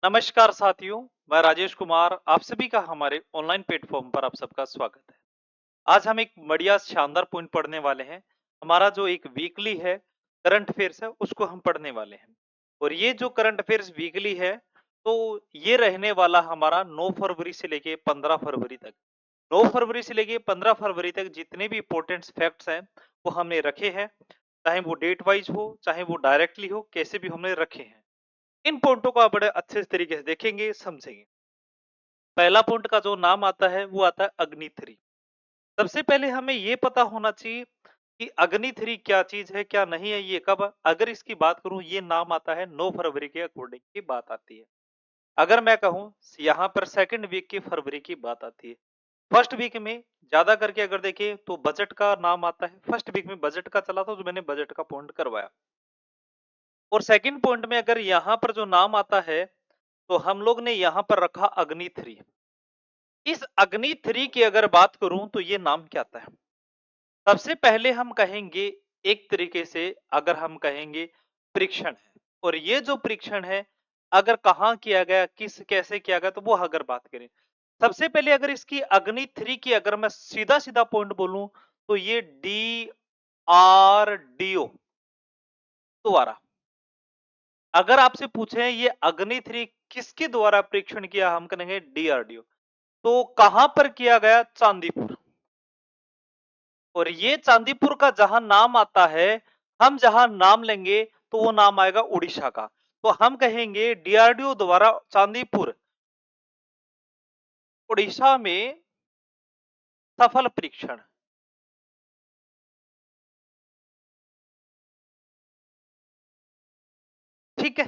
नमस्कार साथियों, मैं राजेश कुमार आप सभी का हमारे ऑनलाइन प्लेटफॉर्म पर आप सबका स्वागत है। आज हम एक बढ़िया शानदार पॉइंट पढ़ने वाले हैं। हमारा जो एक वीकली है करंट अफेयर्स है उसको हम पढ़ने वाले हैं। और ये जो करंट अफेयर्स वीकली है तो ये रहने वाला हमारा 9 फरवरी से लेके 15 फरवरी तक। 9 फरवरी से लेके 15 फरवरी तक जितने भी इंपॉर्टेंट फैक्ट्स हैं वो हमने रखे हैं। चाहे वो डेट वाइज हो, चाहे वो डायरेक्टली हो, कैसे भी हमने रखे हैं। इन पॉइंटों को आप बड़े अच्छे तरीके से देखेंगे, समझेंगे। पहला पॉइंट का जो नाम आता है वो आता है अग्नि 3। सबसे पहले हमें ये पता होना चाहिए कि अग्नि 3 क्या चीज है, क्या नहीं है, ये कब, अगर इसकी बात करूं, ये नाम आता है 9 फरवरी के अकॉर्डिंग की बात आती है। अगर मैं कहूं यहाँ पर सेकंड वीक की फरवरी की बात आती है। फर्स्ट वीक में ज्यादा करके अगर देखें तो बजट का नाम आता है। फर्स्ट वीक में बजट का चला था तो मैंने बजट का पॉइंट करवाया। और सेकंड पॉइंट में अगर यहाँ पर जो नाम आता है तो हम लोग ने यहाँ पर रखा अग्नि 3। इस अग्नि 3 की अगर बात करूं तो ये नाम क्या आता है। सबसे पहले हम कहेंगे, एक तरीके से अगर हम कहेंगे, परीक्षण है। और ये जो परीक्षण है अगर कहाँ किया गया, किस कैसे किया गया, तो वो अगर बात करें, सबसे पहले अगर इसकी अग्नि 3 की अगर मैं सीधा सीधा पॉइंट बोलूं तो ये DRDO द्वारा, अगर आपसे पूछे ये अग्नि 3 किसके द्वारा परीक्षण किया, हम कहेंगे DRDO। तो कहां पर किया गया, चांदीपुर। और ये चांदीपुर का जहां नाम आता है, हम जहां नाम लेंगे तो वो नाम आएगा उड़ीसा का। तो हम कहेंगे डीआरडीओ द्वारा चांदीपुर उड़ीसा में सफल परीक्षण। ठीक है।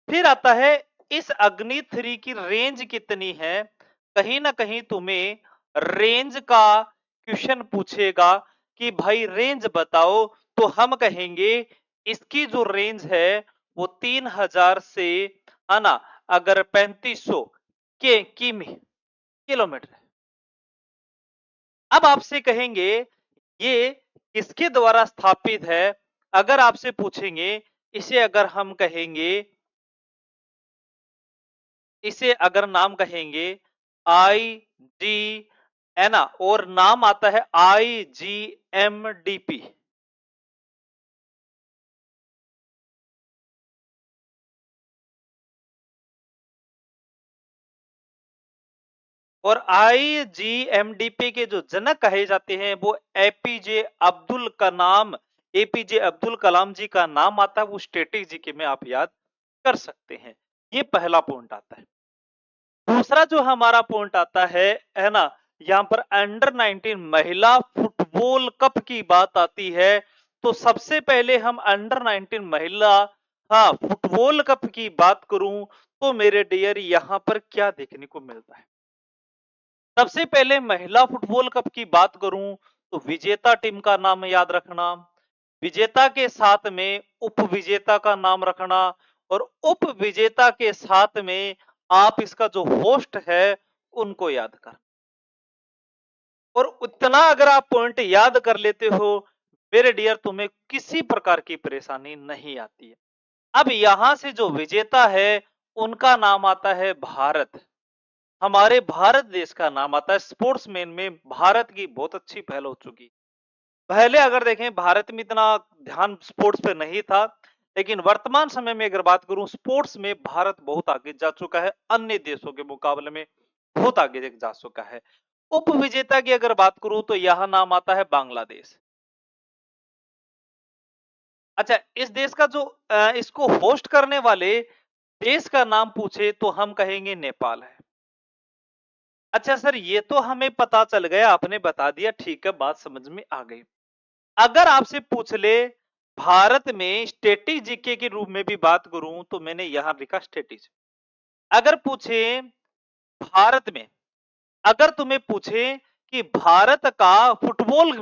फिर आता है इस अग्नि 3 की रेंज कितनी है। कहीं ना कहीं तुम्हें रेंज का क्वेश्चन पूछेगा कि भाई रेंज बताओ। तो हम कहेंगे इसकी जो रेंज है वो 3000 से, है ना, अगर 3500 के किलोमीटर। अब आपसे कहेंगे ये किसके द्वारा स्थापित है। अगर आपसे पूछेंगे, इसे अगर हम कहेंगे, इसे अगर नाम कहेंगे IG, है ना, और नाम आता है IGMDP। और IGMDP के जो जनक कहे जाते हैं वो एपीजे अब्दुल कलाम, एपीजे अब्दुल कलाम जी का नाम आता है। वो स्ट्रेटेजी के में आप याद कर सकते हैं। ये पहला पॉइंट आता है। दूसरा जो हमारा पॉइंट आता है ना, यहाँ पर अंडर 19 महिला फुटबॉल कप की बात आती है। तो सबसे पहले हम अंडर 19 महिला, हाँ, फुटबॉल कप की बात करूं तो मेरे डियर यहाँ पर क्या देखने को मिलता है। सबसे पहले महिला फुटबॉल कप की बात करूं तो विजेता टीम का नाम याद रखना, विजेता के साथ में उप विजेता का नाम रखना, और उप विजेता के साथ में आप इसका जो होस्ट है उनको याद कर। और उतना अगर आप पॉइंट याद कर लेते हो मेरे डियर, तुम्हें किसी प्रकार की परेशानी नहीं आती है। अब यहां से जो विजेता है उनका नाम आता है भारत। हमारे भारत देश का नाम आता है। स्पोर्ट्समैन में भारत की बहुत अच्छी पहल हो चुकी। पहले अगर देखें भारत में इतना ध्यान स्पोर्ट्स पे नहीं था, लेकिन वर्तमान समय में अगर बात करूं स्पोर्ट्स में भारत बहुत आगे जा चुका है। अन्य देशों के मुकाबले में बहुत आगे जा चुका है। उप विजेता की अगर बात करूं तो यहां नाम आता है बांग्लादेश। अच्छा, इस देश का जो इसको होस्ट करने वाले देश का नाम पूछे तो हम कहेंगे नेपाल है। अच्छा सर, ये तो हमें पता चल गया, आपने बता दिया, ठीक है, बात समझ में आ गई। अगर आपसे पूछ ले भारत में स्टेटिक जीके के रूप में भी बात करूं तो मैंने यहां लिखा स्टेटिक। अगर पूछे भारत में, अगर तुम्हें पूछे कि भारत का फुटबॉल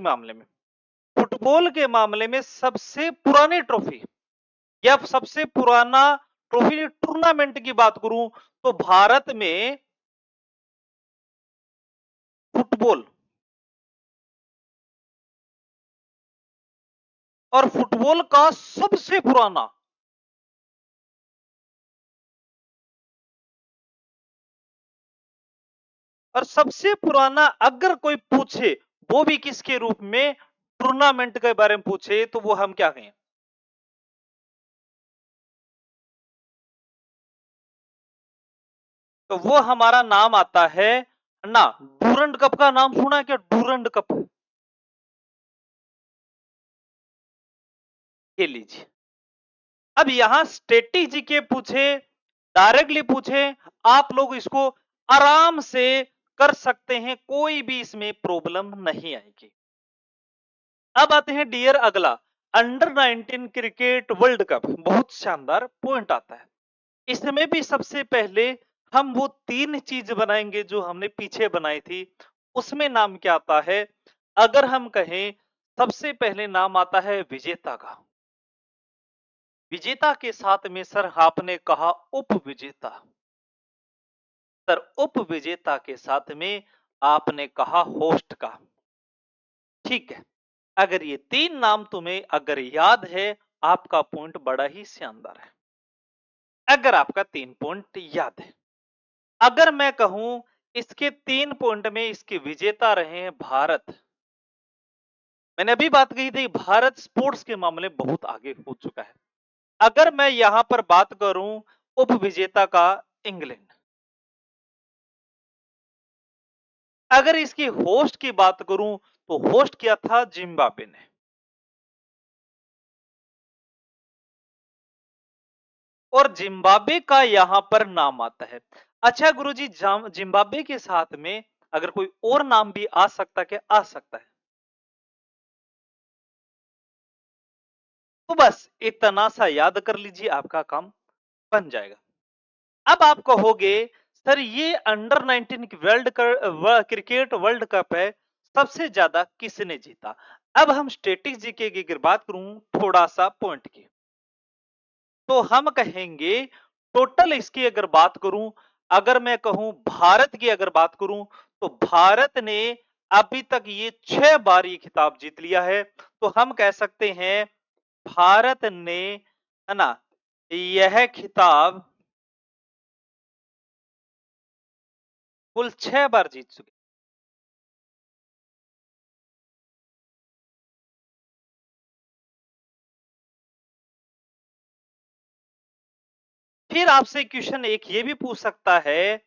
के मामले में सबसे पुरानी ट्रॉफी या सबसे पुराना ट्रॉफी टूर्नामेंट की बात करूं तो भारत में फुटबॉल, और फुटबॉल का सबसे पुराना और सबसे पुराना अगर कोई पूछे, वो भी किसके रूप में, टूर्नामेंट के बारे में पूछे, तो वो हम क्या कहें? तो वो हमारा नाम आता है ना, डूरंड कप का नाम सुना है क्या? डूरंड कप, ये लीजिए। अब यहां स्ट्रेटेजी के पूछे, डायरेक्टली पूछे, आप लोग इसको आराम से कर सकते हैं, कोई भी इसमें प्रॉब्लम नहीं आएगी। अब आते हैं डियर अगला, अंडर 19 क्रिकेट वर्ल्ड कप, बहुत शानदार पॉइंट आता है। इसमें भी सबसे पहले हम वो तीन चीज बनाएंगे जो हमने पीछे बनाई थी, उसमें नाम क्या आता है? अगर हम कहें, सबसे पहले नाम आता है विजेता का। विजेता के साथ में सर आपने कहा उप विजेता, सर उप विजेता के साथ में आपने कहा होस्ट का। ठीक है, अगर ये तीन नाम तुम्हें अगर याद है, आपका पॉइंट बड़ा ही शानदार है। अगर आपका 3 पॉइंट याद है, अगर मैं कहूं इसके 3 पॉइंट में इसके विजेता रहे हैं भारत। मैंने अभी बात कही थी, भारत स्पोर्ट्स के मामले में बहुत आगे हो चुका है। अगर मैं यहां पर बात करूं उप विजेता का, इंग्लैंड। अगर इसकी होस्ट की बात करूं, तो होस्ट किया था जिम्बाब्वे ने। और जिम्बाब्वे का यहां पर नाम आता है। अच्छा गुरुजी, जिम्बाब्वे के साथ में अगर कोई और नाम भी आ सकता, क्या आ सकता है? तो बस इतना सा याद कर लीजिए, आपका काम बन जाएगा। अब आप कहोगे, सर ये अंडर 19 क्रिकेट वर्ल्ड कप है, सबसे ज्यादा किसने जीता? अब हम स्टेटिक्स जीके की अगर बात करूं, थोड़ा सा पॉइंट की, तो हम कहेंगे टोटल इसकी अगर बात करूं, अगर मैं कहूं भारत की अगर बात करूं, तो भारत ने अभी तक ये 6 बार ये खिताब जीत लिया है। तो हम कह सकते हैं भारत ने, है ना, यह खिताब कुल 6 बार जीत चुके। फिर आपसे क्वेश्चन एक ये भी पूछ सकता है,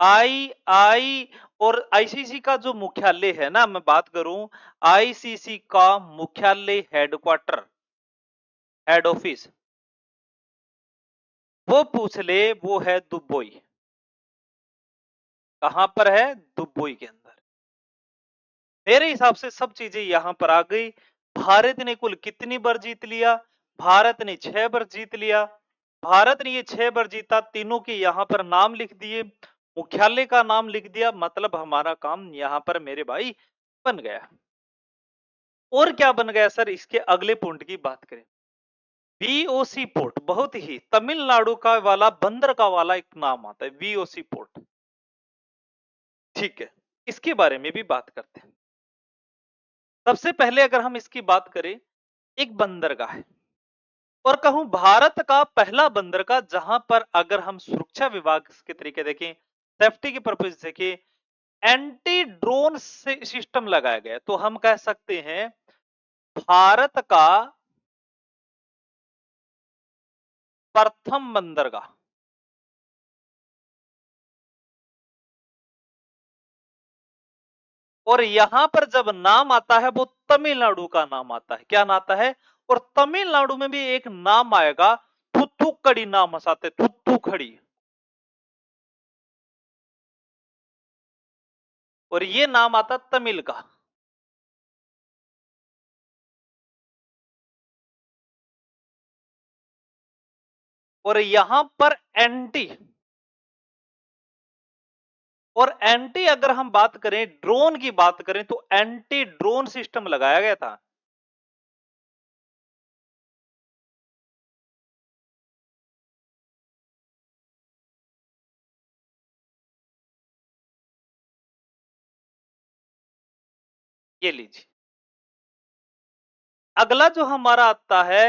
आई आई और आईसीसी का जो मुख्यालय है ना, मैं बात करूं आईसीसी का मुख्यालय, हेडक्वार्टर, हेड ऑफिस, वो पूछ ले, वो है दुबई। कहां पर है? दुबई के अंदर। मेरे हिसाब से सब चीजें यहां पर आ गई। भारत ने कुल कितनी बार जीत लिया? भारत ने 6 बार जीत लिया। भारत ने ये 6 बार जीता, तीनों के यहां पर नाम लिख दिए, मुख्यालय का नाम लिख दिया, मतलब हमारा काम यहां पर मेरे भाई बन गया। और क्या बन गया सर? इसके अगले पॉइंट की बात करें, वीओसी पोर्ट, बहुत ही तमिलनाडु का वाला बंदर का वाला एक नाम आता है, वीओसी पोर्ट। ठीक है, इसके बारे में भी बात करते हैं। सबसे पहले अगर हम इसकी बात करें, एक बंदरगाह है, और कहूं भारत का पहला बंदरगाह, जहां पर अगर हम सुरक्षा विभाग के तरीके देखें, सेफ्टी के पर्पज देखें, एंटी ड्रोन सिस्टम लगाया गया, तो हम कह सकते हैं भारत का प्रथम बंदरगाह। और यहां पर जब नाम आता है, वो तमिलनाडु का नाम आता है। क्या नाम आता है? और तमिलनाडु में भी एक नाम आएगा, थुथुकड़ी नाम हसाते, थुथुकड़ी। और ये नाम आता तमिल का। और यहां पर एंटी, और एंटी अगर हम बात करें, ड्रोन की बात करें, तो एंटी ड्रोन सिस्टम लगाया गया था। ये लीजिए, अगला जो हमारा आता है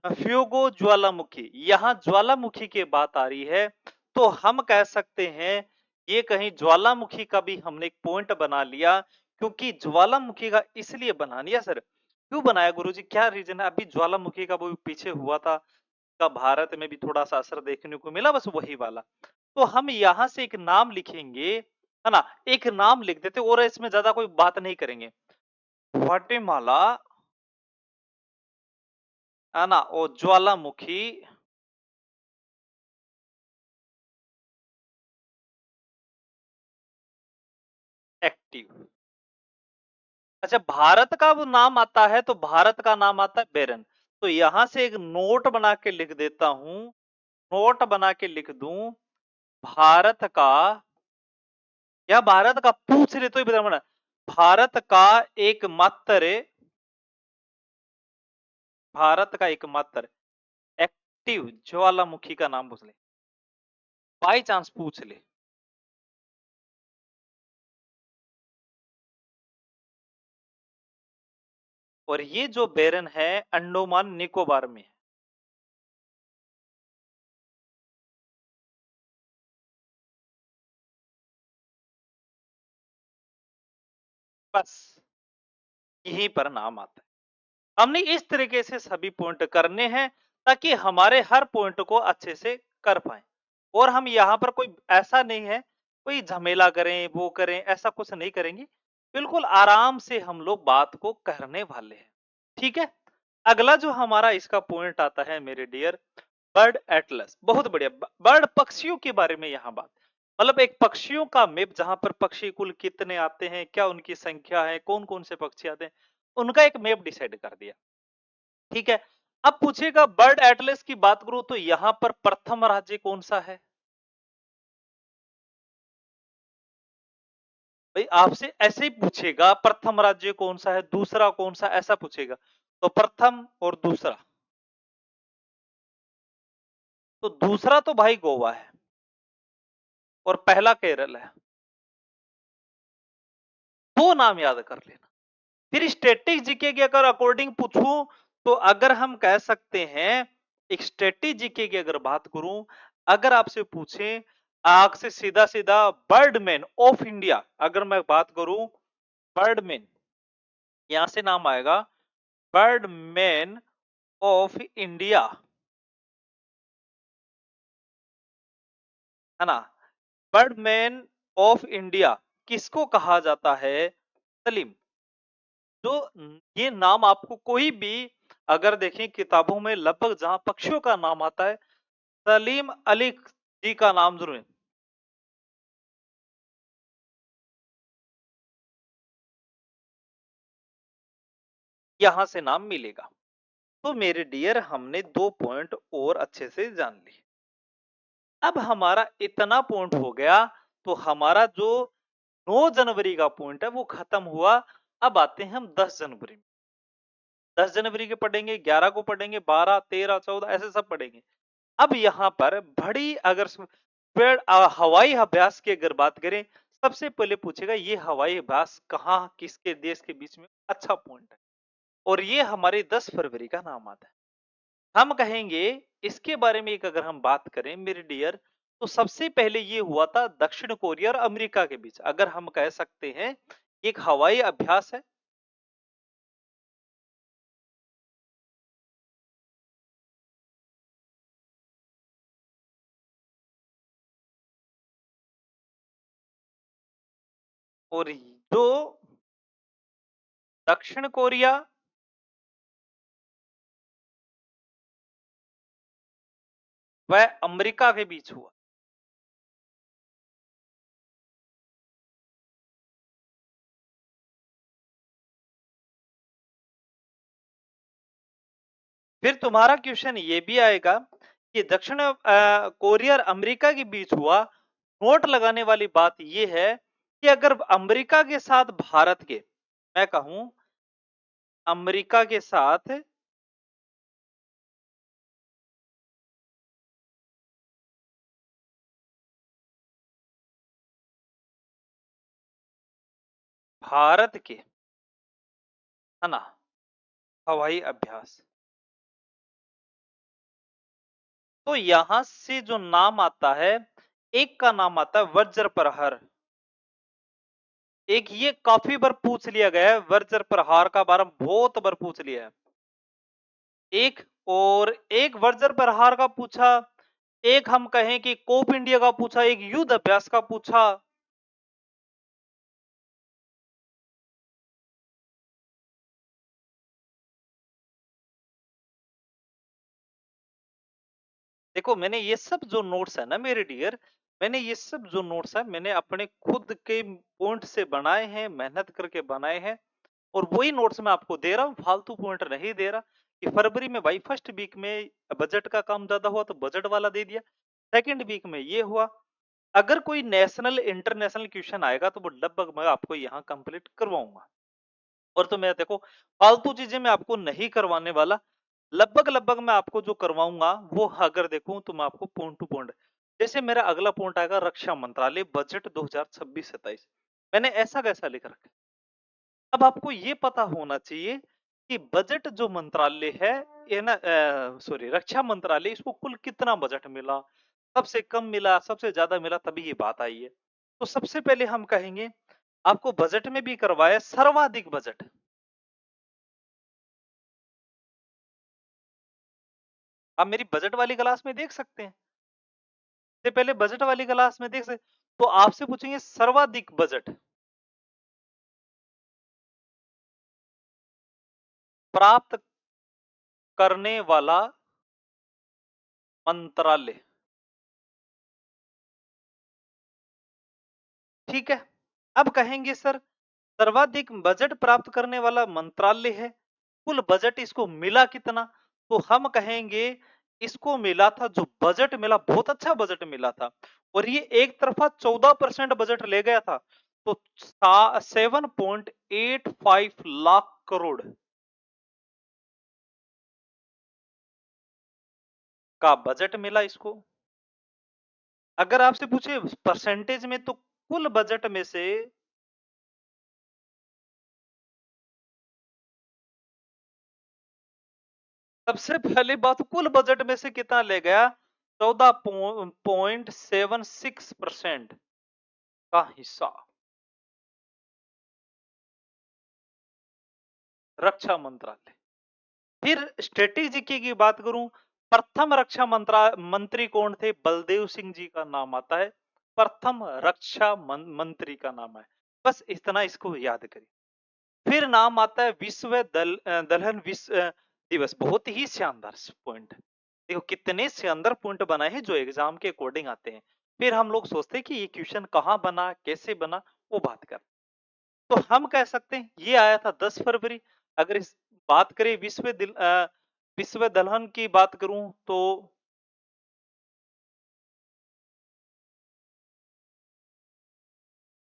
फ्यूगो ज्वालामुखी। यहां ज्वालामुखी की बात आ रही है, तो हम कह सकते हैं ये कहीं ज्वालामुखी का भी हमने एक पॉइंट बना लिया, क्योंकि ज्वालामुखी का इसलिए बना लिया सर। क्यों बनाया गुरुजी, क्या रीजन है? अभी ज्वालामुखी का वो पीछे हुआ था, का भारत में भी थोड़ा-सा असर देखने को मिला, बस वही वाला। तो हम यहाँ से एक नाम लिखेंगे, है ना? एक नाम लिख देते और इसमें ज़्यादा कोई बात नहीं करेंगे। ग्वाटेमाला, है ना? और ज्वालामुखी एक्टिव। अच्छा, भारत का वो नाम आता है, तो भारत का नाम आता है बेरन। तो यहाँ से एक नोट बना के लिख देता हूँ, नोट बना के लिख दूँ, भारत का, या भारत का पूछ ले तो ही बता बना, भारत का एकमात्र, भारत का एकमात्र एक्टिव ज्वालामुखी का नाम पूछ ले, बाई चांस पूछ ले। और ये जो बेरन है अंडोमान निकोबार में है। बस यहीं पर नाम आता है। हमने इस तरीके से सभी पॉइंट करने हैं, ताकि हमारे हर पॉइंट को अच्छे से कर पाए। और हम यहाँ पर कोई ऐसा नहीं है, कोई झमेला करें, वो करें, ऐसा कुछ नहीं करेंगे। बिल्कुल आराम से हम लोग बात को करने वाले हैं। ठीक है? अगला जो हमारा इसका पॉइंट आता है मेरे डियर, बर्ड एटलस। बहुत बढ़िया। बर्ड, पक्षियों के बारे में यहाँ बात, मतलब एक पक्षियों का मैप, जहां पर पक्षी कुल कितने आते हैं, क्या उनकी संख्या है, कौन कौन से पक्षी आते हैं, उनका एक मैप डिसाइड कर दिया। ठीक है? अब पूछेगा बर्ड एटलस की बात करूं तो यहां पर प्रथम राज्य कौन सा है? भाई आपसे ऐसे ही पूछेगा, प्रथम राज्य कौन सा है, दूसरा कौन सा, ऐसा पूछेगा। तो प्रथम और दूसरा, तो दूसरा तो भाई गोवा है, और पहला केरल है। दो नाम याद कर लेना। फिर स्टैटिक जीके की अगर अकॉर्डिंग पूछूं, तो अगर हम कह सकते हैं, एक स्टैटिक जीके की अगर बात करूं, अगर आपसे पूछें, आग से सीधा सीधा बर्डमैन ऑफ इंडिया, अगर मैं बात करूं, बर्डमैन, यहां से नाम आएगा, बर्डमैन ऑफ इंडिया, है ना? बर्डमैन ऑफ इंडिया किसको कहा जाता है? सलीम। जो ये नाम आपको कोई भी, अगर देखें किताबों में, लगभग जहां पक्षियों का नाम आता है, सलीम अली जी का नाम जरूर है। यहां से नाम मिलेगा। तो मेरे डियर, हमने 2 पॉइंट और अच्छे से जान लिए। अब हमारा इतना पॉइंट हो गया, तो हमारा जो 9 जनवरी का पॉइंट है वो खत्म हुआ। अब आते हैं हम 10 जनवरी में। 10 जनवरी के पढ़ेंगे, 11 को पढ़ेंगे, 12, 13, 14, ऐसे सब पढ़ेंगे। अब यहाँ पर बड़ी, अगर हवाई अभ्यास की अगर बात करें, सबसे पहले पूछेगा ये हवाई अभ्यास कहाँ, किसके देश के बीच में, अच्छा पॉइंट है। और ये हमारे 10 फरवरी का नाम आता है। हम कहेंगे, इसके बारे में एक अगर हम बात करें मेरे डियर, तो सबसे पहले ये हुआ था दक्षिण कोरिया और अमेरिका के बीच, अगर हम कह सकते हैं एक हवाई अभ्यास है। और जो दक्षिण कोरिया व अमेरिका के बीच हुआ। फिर तुम्हारा क्वेश्चन ये भी आएगा कि दक्षिण कोरिया और अमेरिका के बीच हुआ। नोट लगाने वाली बात ये है कि अगर अमेरिका के साथ भारत के, मैं कहूं अमेरिका के साथ भारत के, है ना, हवाई अभ्यास, तो यहां से जो नाम आता है, एक का नाम आता है वज्र प्रहार। एक ये काफी बार पूछ लिया गया है, वज्र प्रहार का बारे में बहुत बार पूछ लिया है। एक और एक वज्र प्रहार का पूछा, एक हम कहें कि कोप इंडिया का पूछा, एक युद्ध अभ्यास का पूछा। देखो मैंने ये सब जो नोट्स है ना मेरे डियर, मैंने ये सब जो नोट्स है मैंने अपने खुद के पॉइंट से बनाए हैं, मेहनत करके बनाए हैं। और वही नोट्स मैं आपको दे रहा हूँ, फालतू पॉइंट नहीं दे रहा। कि फरवरी में भाई फर्स्ट वीक में बजट का काम ज्यादा हुआ तो बजट वाला दे दिया, सेकंड वीक में ये हुआ। अगर कोई नेशनल इंटरनेशनल क्वेश्चन आएगा तो वो लगभग मैं आपको यहाँ कंप्लीट करवाऊंगा। और तो मैं देखो फालतू चीजें मैं आपको नहीं करवाने वाला। लगभग लगभग मैं आपको जो करवाऊंगा वो अगर देखूं तो मैं आपको पॉइंट टू पॉइंट। जैसे मेरा अगला पॉइंट आएगा रक्षा मंत्रालय बजट 2026-27। मैंने ऐसा कैसा लिख रखा है। अब आपको ये पता होना चाहिए कि बजट जो मंत्रालय है, ये ना सॉरी रक्षा मंत्रालय, इसको कुल कितना बजट मिला, सबसे कम मिला सबसे ज्यादा मिला, तभी ये बात आई है। तो सबसे पहले हम कहेंगे आपको बजट में भी करवाया सर्वाधिक बजट। आप मेरी बजट वाली क्लास में देख सकते हैं। इससे पहले बजट वाली क्लास में देख सकते, तो आपसे पूछेंगे सर्वाधिक बजट प्राप्त करने वाला मंत्रालय। ठीक है। अब कहेंगे सर सर्वाधिक बजट प्राप्त करने वाला मंत्रालय है, कुल बजट इसको मिला कितना। तो हम कहेंगे इसको मिला था, जो बजट मिला बहुत अच्छा बजट मिला था। और ये एक तरफा 14% बजट ले गया था। तो 7.85 लाख करोड़ का बजट मिला इसको। अगर आपसे पूछे परसेंटेज में, तो कुल बजट में से सबसे पहली बात, कुल बजट में से कितना ले गया, 14.76% का हिस्सा रक्षा मंत्रालय। फिर स्ट्रेटेजी की बात करूं, प्रथम रक्षा मंत्री कौन थे, बलदेव सिंह जी का नाम आता है। प्रथम रक्षा मंत्री का नाम है। बस इतना इसको याद करिए। फिर नाम आता है विश्व दलहन विश्व दिवस। बहुत ही शानदार पॉइंट। देखो कितने शानदार पॉइंट बनाए हैं जो एग्जाम के अकॉर्डिंग आते हैं। फिर हम लोग सोचते हैं कि ये क्वेश्चन कहाँ बना कैसे बना, वो बात कर। तो हम कह सकते हैं ये आया था 10 फरवरी। अगर इस बात करें विश्व दलहन की बात करूं तो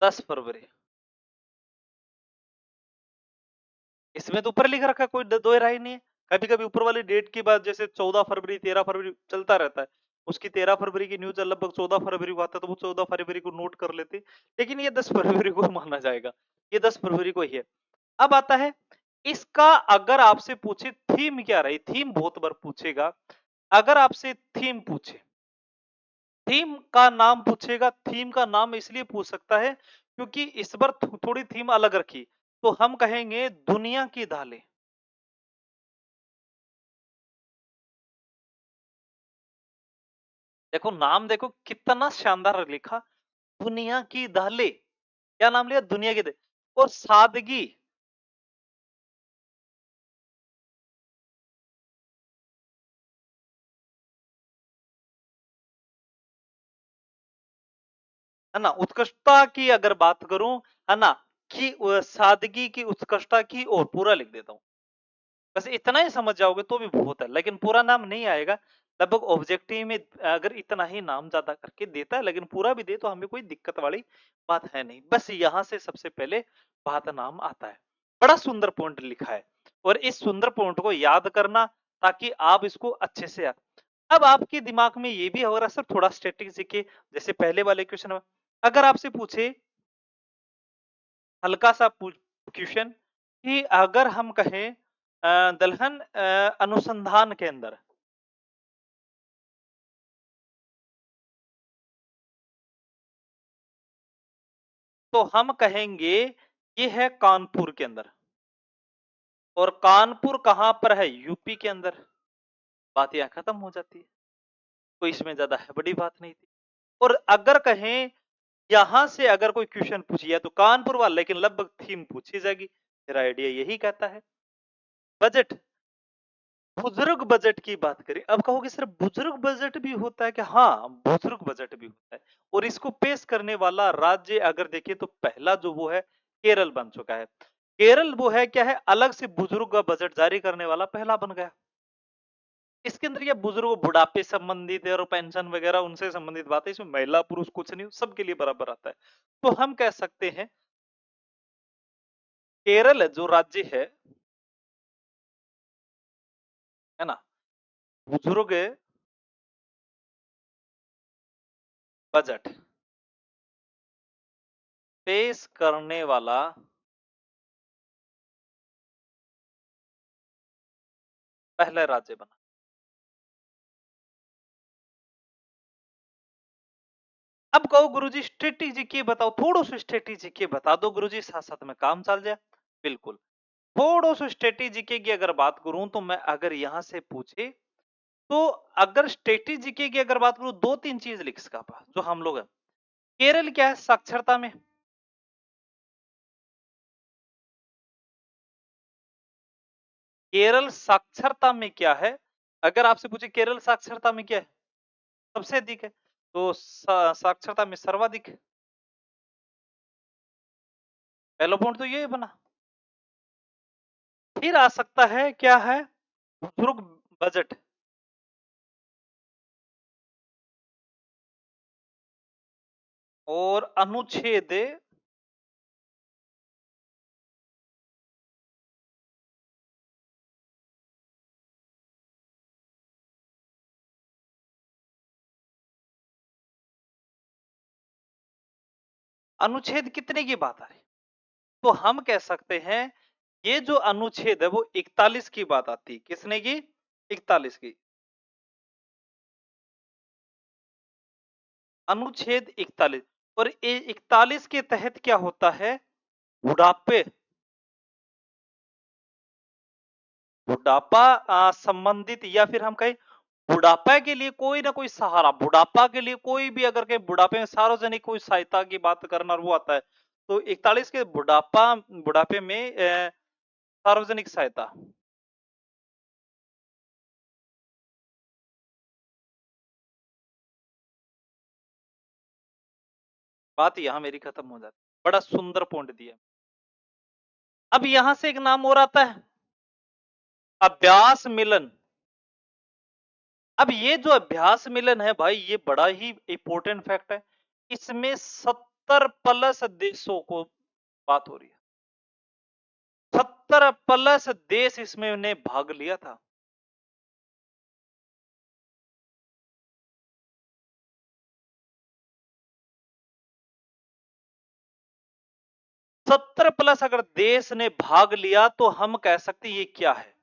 10 फरवरी। इसमें तो ऊपर लिख रखा है, कोई दो राय नहीं है। कभी कभी ऊपर वाली डेट की बात जैसे 14 फरवरी 13 फरवरी चलता रहता है। उसकी 13 फरवरी की न्यूज लगभग 14 फरवरी को आता है, तो वो 14 फरवरी को नोट कर लेते। लेकिन ये 10 फरवरी को माना जाएगा, ये 10 फरवरी को ही है। अब आता है इसका, अगर आपसे पूछे थीम क्या रही, थीम बहुत बार पूछेगा। अगर आपसे थीम पूछे, थीम का नाम पूछेगा, थीम का नाम इसलिए पूछ सकता है क्योंकि इस बार थोड़ी थीम अलग रखी। तो हम कहेंगे दुनिया की दालें। देखो नाम देखो कितना शानदार लिखा, दुनिया की दालें। क्या नाम लिया, दुनिया की दालें। और सादगी, है ना, उत्कृष्टता की अगर बात करूं, है ना, कि सादगी की उत्कृष्टता की, और पूरा लिख देता हूं। बस इतना ही समझ जाओगे तो भी बहुत है, लेकिन पूरा नाम नहीं आएगा। लगभग ऑब्जेक्टिव में अगर इतना ही नाम ज्यादा करके देता है, लेकिन पूरा भी दे तो हमें कोई दिक्कत वाली बात है नहीं। बस यहां से सबसे पहले बात नाम आता है। बड़ा सुंदर पॉइंट लिखा है, और इस सुंदर पॉइंट को याद करना ताकि आप इसको अच्छे से याद। अब आपके दिमाग में ये भी होगा सर थोड़ा स्ट्रेटेजी के, जैसे पहले वाले क्वेश्चन में अगर आपसे पूछे हल्का सा क्वेश्चन कि अगर हम कहें दलहन अनुसंधान के अंदर तो हम कहेंगे ये है कानपुर के अंदर, और कानपुर कहां पर है? यूपी के अंदर। बात यहां खत्म हो जाती है, कोई इसमें ज्यादा है बड़ी बात नहीं थी। और अगर कहें यहां से अगर कोई क्वेश्चन पूछिए तो कानपुर वाला, लेकिन लगभग थीम पूछी जाएगी, मेरा आइडिया यही कहता है। बजट, बुजुर्ग बजट की बात करें। अब कहोगे सर बुजुर्ग बजट भी होता है क्या? हाँ, बुजुर्ग बजट भी होता है, और इसको पेश करने वाला राज्य अगर देखें तो पहला जो वो है केरल बन चुका है। केरल वो है क्या है, अलग से बुजुर्ग का बजट जारी करने वाला पहला बन गया। इसके अंदर ये बुजुर्ग बुढ़ापे संबंधित है और पेंशन वगैरह उनसे संबंधित बात है, इसमें महिला पुरुष कुछ नहीं, सबके लिए बराबर आता है। तो हम कह सकते हैं केरल जो राज्य है ना, बुजुर्ग बजट पेश करने वाला पहला राज्य बना। अब कहो गुरुजी स्ट्रेटेजी के बताओ, थोड़ो सो स्ट्रेटेजी के बता दो गुरुजी, साथ साथ में काम चल जाए। बिल्कुल, थोड़ो सो स्ट्रेटेजी की अगर बात करूं तो मैं अगर यहां से पूछे तो अगर स्ट्रेटेजी की अगर बात करूं, दो तीन चीज लिख सका जो हम लोग है। केरल क्या है साक्षरता में, केरल साक्षरता में क्या है? अगर आपसे पूछे केरल साक्षरता में क्या है, सबसे अधिक है, तो साक्षरता में सर्वाधिक है। पहला पॉइंट तो ये बना। फिर आ सकता है क्या है, बुजुर्ग बजट, और अनुच्छेद अनुच्छेद कितने की बात आ रही? तो हम कह सकते हैं ये जो अनुच्छेद है वो 41 की बात आती है। किसने की? 41 की। अनुच्छेद 41, और ये 41 के तहत क्या होता है, बुढ़ापे, बुढ़ापा संबंधित, या फिर हम कहें बुढ़ापा के लिए कोई ना कोई सहारा, बुढ़ापा के लिए कोई भी अगर के बुढ़ापे में सार्वजनिक कोई सहायता की बात करना वो आता है, तो 41 के बुढ़ापे में सार्वजनिक सहायता। बात यहां मेरी खत्म हो जाती, बड़ा सुंदर पॉइंट दिया। अब यहां से एक नाम और आता है, अभ्यास मिलन। अब ये जो अभ्यास मिलन है भाई, ये बड़ा ही इंपॉर्टेंट फैक्ट है। इसमें 70 प्लस देशों को बात हो रही है, 70 प्लस देश इसमें ने भाग लिया था। 70 प्लस अगर देश ने भाग लिया तो हम कह सकते ये क्या है?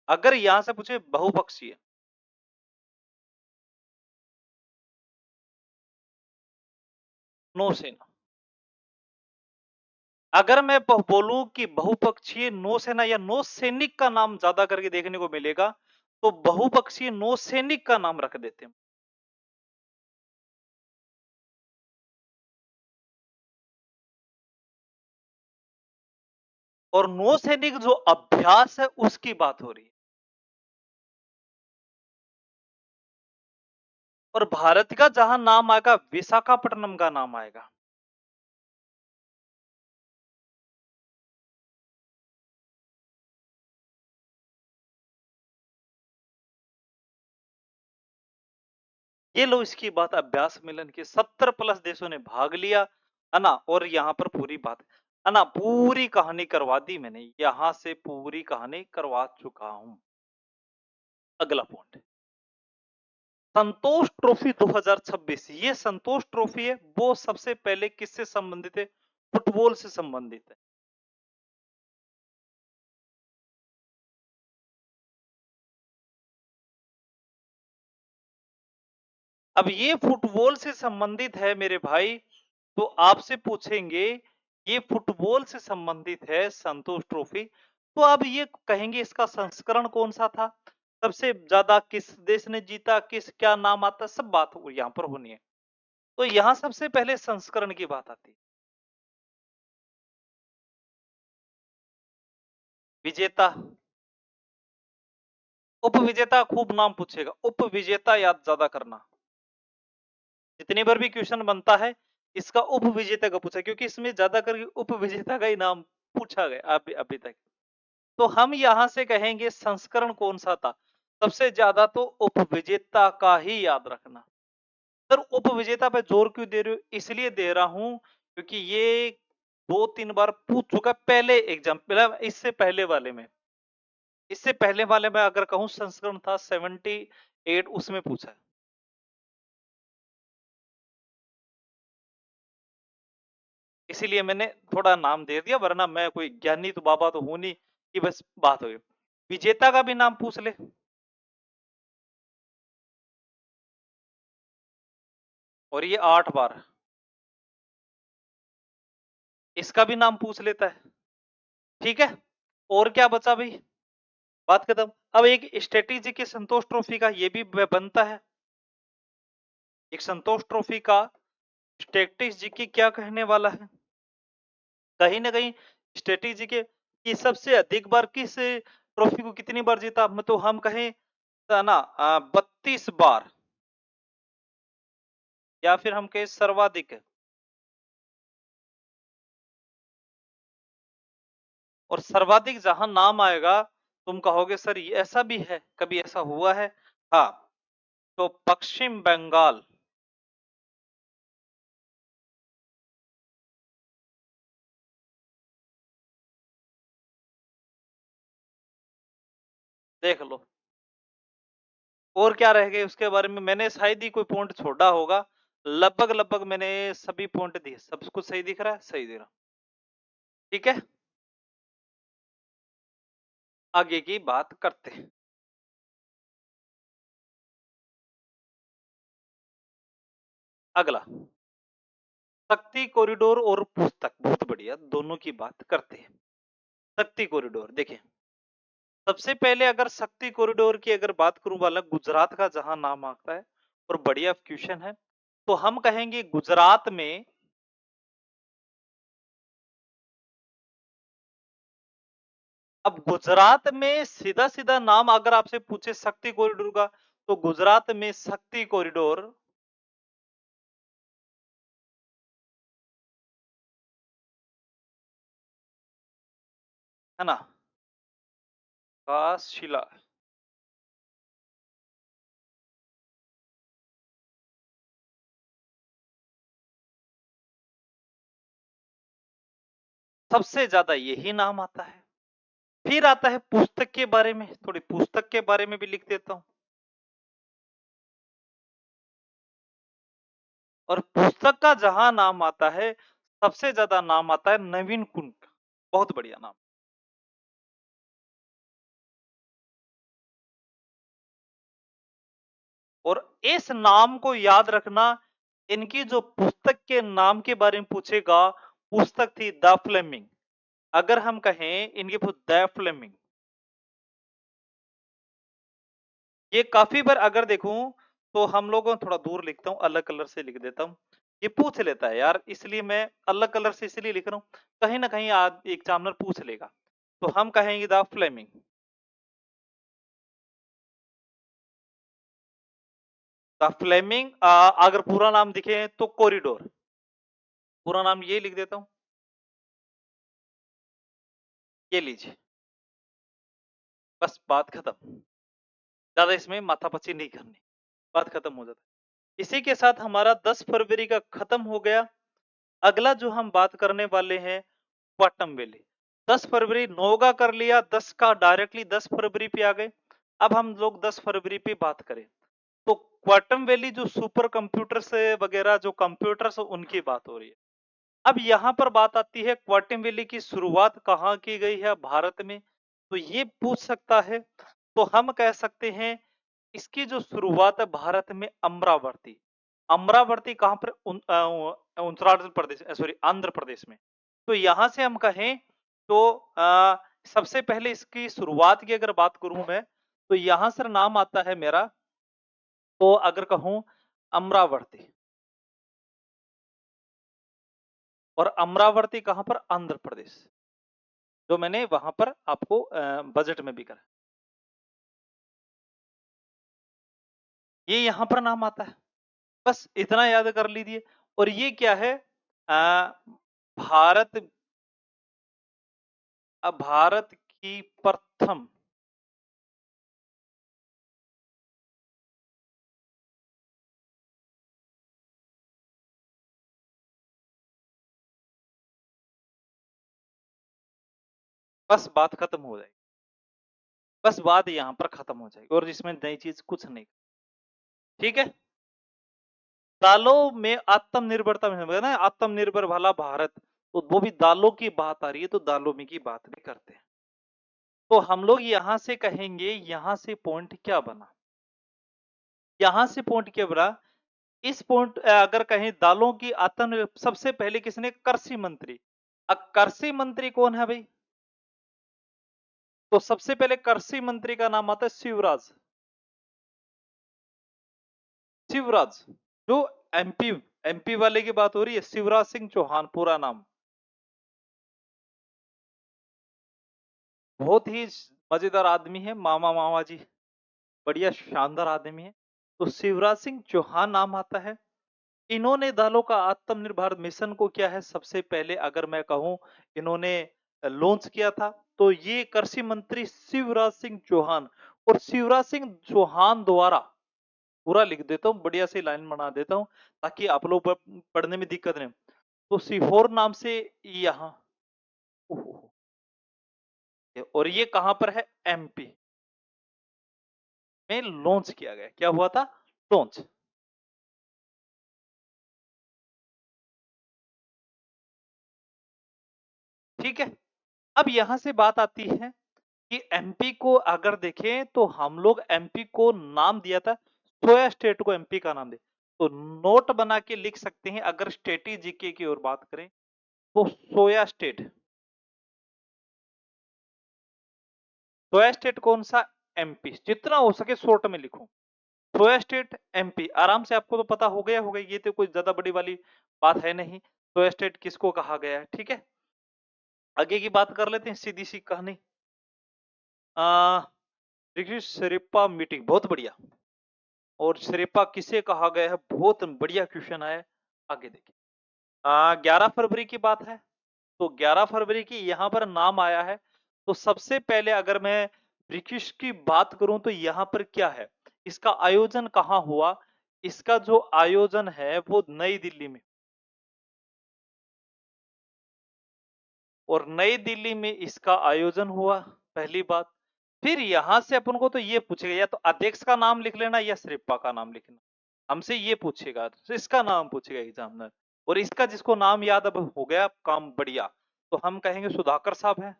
अगर यहां से पूछे बहुपक्षीय, नौसेना। अगर मैं बोलूं कि बहुपक्षीय नौसेना या नौसैनिक का नाम ज्यादा करके देखने को मिलेगा, तो बहुपक्षीय नौसैनिक का नाम रख देते हैं। और नौसैनिक जो अभ्यास है उसकी बात हो रही है। और भारत का जहां नाम आएगा विशाखापट्टनम का नाम आएगा। ये लो इसकी बात, अभ्यास मिलन के 70 प्लस देशों ने भाग लिया, है ना, और यहाँ पर पूरी बात है ना, पूरी कहानी करवा दी मैंने, यहां से पूरी कहानी करवा चुका हूं। अगला पॉइंट, संतोष ट्रॉफी 2026। ये संतोष ट्रॉफी है वो सबसे पहले किससे संबंधित है? फुटबॉल से संबंधित है। अब ये फुटबॉल से संबंधित है मेरे भाई, तो आपसे पूछेंगे ये फुटबॉल से संबंधित है संतोष ट्रॉफी, तो अब ये कहेंगे इसका संस्करण कौन-सा था? सबसे ज़्यादा किस देश ने जीता, क्या नाम आता है, सब बात यहाँ पर होनी है। तो यहाँ सबसे पहले संस्करण की बात आती है। विजेता, उपविजेता खूब नाम पूछेगा, उपविजेता याद ज़्यादा करना। जितनी बार भी क्वेश्चन बनता है, इसका उपविजेता का पूछा क्योंकि इसमें ज़्यादा करके उपविजेता का ही नाम पूछा गया अभी अभी तक। तो हम यहाँ से कहेंगे संस्करण कौन-सा था? सबसे ज़्यादा तो उपविजेता का ही याद रखना। सर उपविजेता पे जोर क्यों दे रहे हो? इसलिए दे रहा हूँ क्योंकि ये 2-3 बार पूछ चुका पहले एग्ज़ाम मतलब इससे पहले वाले में अगर कहूँ संस्करण था 78 उसमें पूछा है। इसीलिए मैंने थोड़ा नाम दे दिया वरना मैं कोई ज्ञानी तो बाबा तो हूँ नहीं कि बस बात हो गई। विजेता का भी नाम पूछ ले। और ये 8 बार। इसका भी नाम पूछ लेता है। ठीक है? और क्या बचा भई? बात खत्म। अब एक स्ट्रैटेजी के संतोष ट्रॉफी का ये भी बनता है। एक संतोष ट्रॉफी का स्ट्रैटेजी की क्या कहने वाला है? कहीं न कहीं स्ट्रैटेजी के कि सबसे अधिक बार किस ट्रॉफी को कितनी बार जीता? तो हम कहें है ना 32 बार या फिर हम कहें सर्वाधिक। और सर्वाधिक जहाँ नाम आएगा, तुम कहोगे सर ये ऐसा भी है, कभी ऐसा हुआ है? हाँ, तो पश्चिम बंगाल। देख लो। और क्या रह गए उसके बारे में? मैंने शायद ही कोई पॉइंट छोड़ा होगा। लगभग-लगभग मैंने सभी पॉइंट दिए। सब कुछ सही दिख रहा है? सही दे रहा। ठीक है? आगे की बात करते हैं। अगला, शक्ति कॉरिडोर और पुस्तक, बहुत बढ़िया, दोनों की बात करते हैं। शक्ति कॉरिडोर देखिए, सबसे पहले अगर शक्ति कॉरिडोर की अगर बात करूं वाला गुजरात का जहां नाम आता है और बढ़िया क्वेश्चन है, तो हम कहेंगे गुजरात में अब गुजरात में सीधा-सीधा नाम अगर आपसे पूछे शक्ति कॉरिडोर का, तो गुजरात में शक्ति कॉरिडोर है ना? का शिला सबसे ज्यादा यही नाम आता है। फिर आता है पुस्तक के बारे में, थोड़ी पुस्तक के बारे में भी लिख देता हूं। और पुस्तक का जहां नाम आता है, सबसे ज्यादा नाम आता है नवीन कुंट का। बहुत बढ़िया नाम। और इस नाम को याद रखना, इनकी जो पुस्तक के नाम के बारे में पूछेगा, पुस्तक थी द फ्लेमिंग। अगर हम कहें इनकी द फ्लेमिंग, ये काफी बार अगर देखूं तो हम लोगों थोड़ा दूर लिखता हूं, अलग कलर से लिख देता हूं। ये पूछ लेता है यार, इसलिए मैं अलग कलर से इसलिए लिख रहा हूं, कहीं ना कहीं आज एग्जामिनर पूछ लेगा। तो हम कहेंगे द फ्लेमिंग। द फ्लेमिंग अगर पूरा नाम दिखे तो कॉरिडोर, पूरा नाम ये लिख देता हूं। ये लीजिए, बस बात खत्म। ज्यादा इसमें माथापच्ची नहीं करनी, बात खत्म हो जाता है। इसी के साथ हमारा 10 फरवरी का खत्म हो गया। अगला जो हम बात करने वाले हैं, क्वाटम वैली। 10 फरवरी 9 का कर लिया, 10 का डायरेक्टली 10 फरवरी पे आ गए। अब हम लोग 10 फरवरी पे बात करें तो क्वांटम वैली जो सुपर कंप्यूटर से वगैरह जो कंप्यूटर्स उनकी बात हो रही है। अब यहाँ पर बात आती है क्वांटम वैली की शुरुआत कहाँ की गई है भारत में, तो ये पूछ सकता है। तो हम कह सकते हैं इसकी जो शुरुआत है भारत में अमरावती, अमरावती कहाँ पर उत्तराखंड प्रदेश, सॉरी आंध्र प्रदेश में। तो यहाँ से हम कहें तो सबसे पहले इसकी शुरुआत की अगर बात करूं मैं, तो यहाँ से नाम आता है मेरा, तो अगर कहूं अमरावती, और अमरावती कहाँ पर, आंध्र प्रदेश, जो मैंने वहां पर आपको बजट में भी करा, ये यहाँ पर नाम आता है। बस इतना याद कर लीजिए। और ये क्या है, आ, भारत, भारत की प्रथम, बस बात खत्म हो जाएगी, बस बात यहाँ पर खत्म हो जाएगी, और इसमें नई चीज कुछ नहीं। ठीक है, दालों में आत्मनिर्भरता में ना, आत्मनिर्भर वाला भारत, तो वो भी दालों की बात आ रही है, तो दालों में की बात भी करते हैं। तो हम लोग यहां से कहेंगे, यहां से पॉइंट क्या बना, यहां से पॉइंट क्या बना, इस पॉइंट अगर कहें दालों की आत्म, सबसे पहले किसने, कृषि मंत्री। अब कृषि मंत्री कौन है भाई, तो सबसे पहले कृषि मंत्री का नाम आता है शिवराज, शिवराज, जो एमपी, एमपी वाले की बात हो रही है, शिवराज सिंह चौहान पूरा नाम। बहुत ही मजेदार आदमी है, मामा मामा जी, बढ़िया शानदार आदमी है। तो शिवराज सिंह चौहान नाम आता है। इन्होंने दालों का आत्मनिर्भर मिशन को क्या है, सबसे पहले अगर मैं कहूं, इन्होंने लॉन्च किया था। तो ये कृषि मंत्री शिवराज सिंह चौहान, और शिवराज सिंह चौहान द्वारा, पूरा लिख देता हूँ, बढ़िया सी लाइन बना देता हूँ ताकि आप लोग पढ़ने में दिक्कत नहीं। तो सीहोर नाम से यहाँ, और ये कहां पर है, एमपी में लॉन्च किया गया। क्या हुआ था, लॉन्च। ठीक है, अब यहां से बात आती है कि एमपी को अगर देखें, तो हम लोग एमपी को नाम दिया था, सोया स्टेट को एमपी का नाम दे, तो नोट बना के लिख सकते हैं, अगर स्टेटी जीके की ओर बात करें, तो सोया स्टेट, सोया स्टेट कौन सा, एमपी, जितना हो सके शॉर्ट में लिखो, सोया स्टेट एमपी, आराम से आपको तो पता हो गया होगा, ये तो कोई ज्यादा बड़ी वाली बात है नहीं, सोया स्टेट किसको कहा गया है। ठीक है, आगे की बात कर लेते हैं, सीधी सी कहानी। देखिए शरीफा मीटिंग, बहुत बढ़िया, और शरीफा किसे कहा गया है, बहुत बढ़िया क्वेश्चन है। आगे देखिए, 11 फरवरी की बात है, तो 11 फरवरी की यहाँ पर नाम आया है। तो सबसे पहले अगर मैं ब्रिटिश की बात करूं, तो यहाँ पर क्या है, इसका आयोजन कहाँ हुआ, इसका जो आयोजन है वो नई दिल्ली में, और नई दिल्ली में इसका आयोजन हुआ, पहली बात। फिर यहां से अपन को तो ये पूछेगा, या तो अध्यक्ष का नाम लिख लेना या शरीफा का नाम लिखना, हमसे ये पूछेगा, तो इसका नाम पूछेगा एग्जामिनर। और इसका जिसको नाम याद अब हो गया, काम बढ़िया, तो हम कहेंगे सुधाकर साहब है।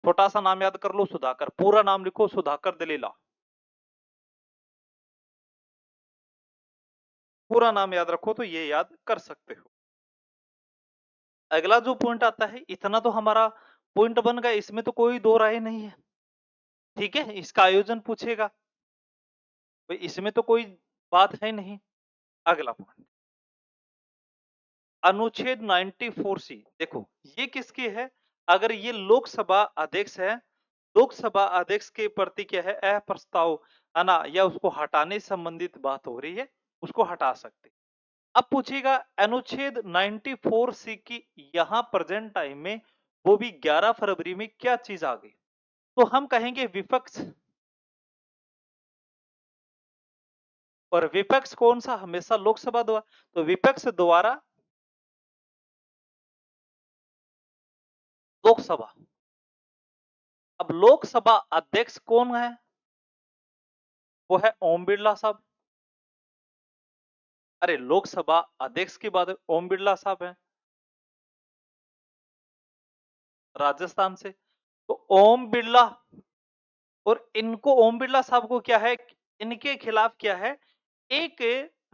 छोटा सा नाम याद कर लो, सुधाकर, पूरा नाम लिखो सुधाकर दलीला, पूरा नाम याद रखो, तो ये याद कर सकते हो। अगला जो पॉइंट आता है, इतना तो हमारा पॉइंट बन गया, इसमें तो कोई दो राय नहीं है। ठीक है, इसका आयोजन पूछेगा, भाई इसमें तो कोई बात है नहीं। अगला पॉइंट, अनुच्छेद 94 सी, देखो ये किसकी है, अगर ये लोकसभा अध्यक्ष है, लोकसभा अध्यक्ष के प्रति क्या है, अप्रस्ताव, है ना, या उसको हटाने संबंधित बात हो रही है, उसको हटा सकते। अब पूछेगा अनुच्छेद 94 सी की यहां प्रेजेंट टाइम में, वो भी 11 फरवरी में क्या चीज आ गई, तो हम कहेंगे विपक्ष। और विपक्ष कौन सा, हमेशा लोकसभा द्वारा, तो विपक्ष द्वारा लोकसभा। अब लोकसभा अध्यक्ष कौन है, वो है ओम बिरला साहब। अरे लोकसभा अध्यक्ष की बात है, ओम बिरला साहब हैं राजस्थान से। तो ओम बिरला, और इनको, ओम बिरला साहब को क्या है, इनके खिलाफ क्या है, एक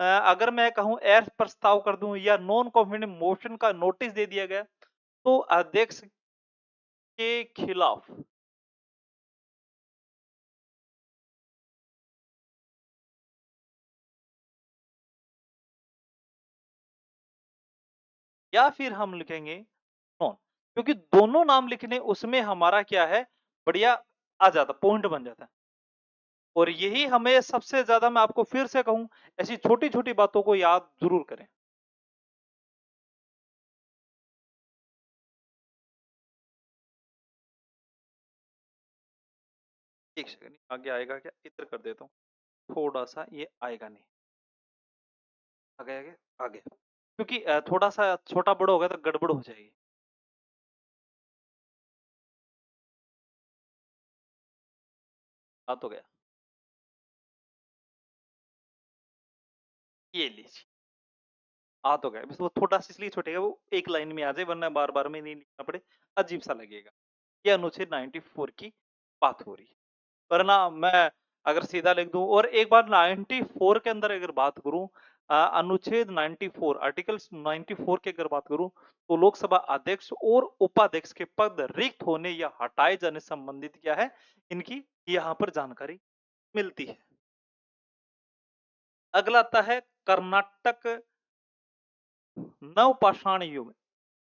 अगर मैं कहूँ एयर प्रस्ताव कर दूं या नॉन कॉन्फिडेंट मोशन का नोटिस दे दिया गया तो अध्यक्ष के खिलाफ या फिर हम लिखेंगे नॉन, क्योंकि दोनों नाम लिखने उसमें हमारा क्या है, बढ़िया आ जाता, पॉइंट बन जाता है। और यही हमें सबसे ज्यादा, मैं आपको फिर से कहूं, ऐसी छोटी छोटी बातों को याद जरूर करें। एक सेकंड, आगे आएगा क्या, इधर कर देता हूँ, थोड़ा सा ये आएगा नहीं, आगे आगे आगे, क्योंकि थोड़ा सा छोटा बड़ा होगा तो गड़बड़ हो जाएगी। आ तो गया, ये लीजिए, आ तो गया, बस वो थोड़ा सा इसलिए छूटेगा, वो एक लाइन में आ जाए, वरना बार बार में नहीं लिखना पड़े, अजीब सा लगेगा। ये अनुच्छेद 94 की बात हो रही है, वरना मैं अगर सीधा लिख दूं, और एक बार 94 के अंदर अगर बात करूं, अनुच्छेद 94 आर्टिकल 94 की अगर बात करूं, तो लोकसभा अध्यक्ष और उपाध्यक्ष के पद रिक्त होने या हटाए जाने संबंधित क्या है, इनकी यहां पर जानकारी मिलती है। अगला आता है कर्नाटक नवपाषाण युग।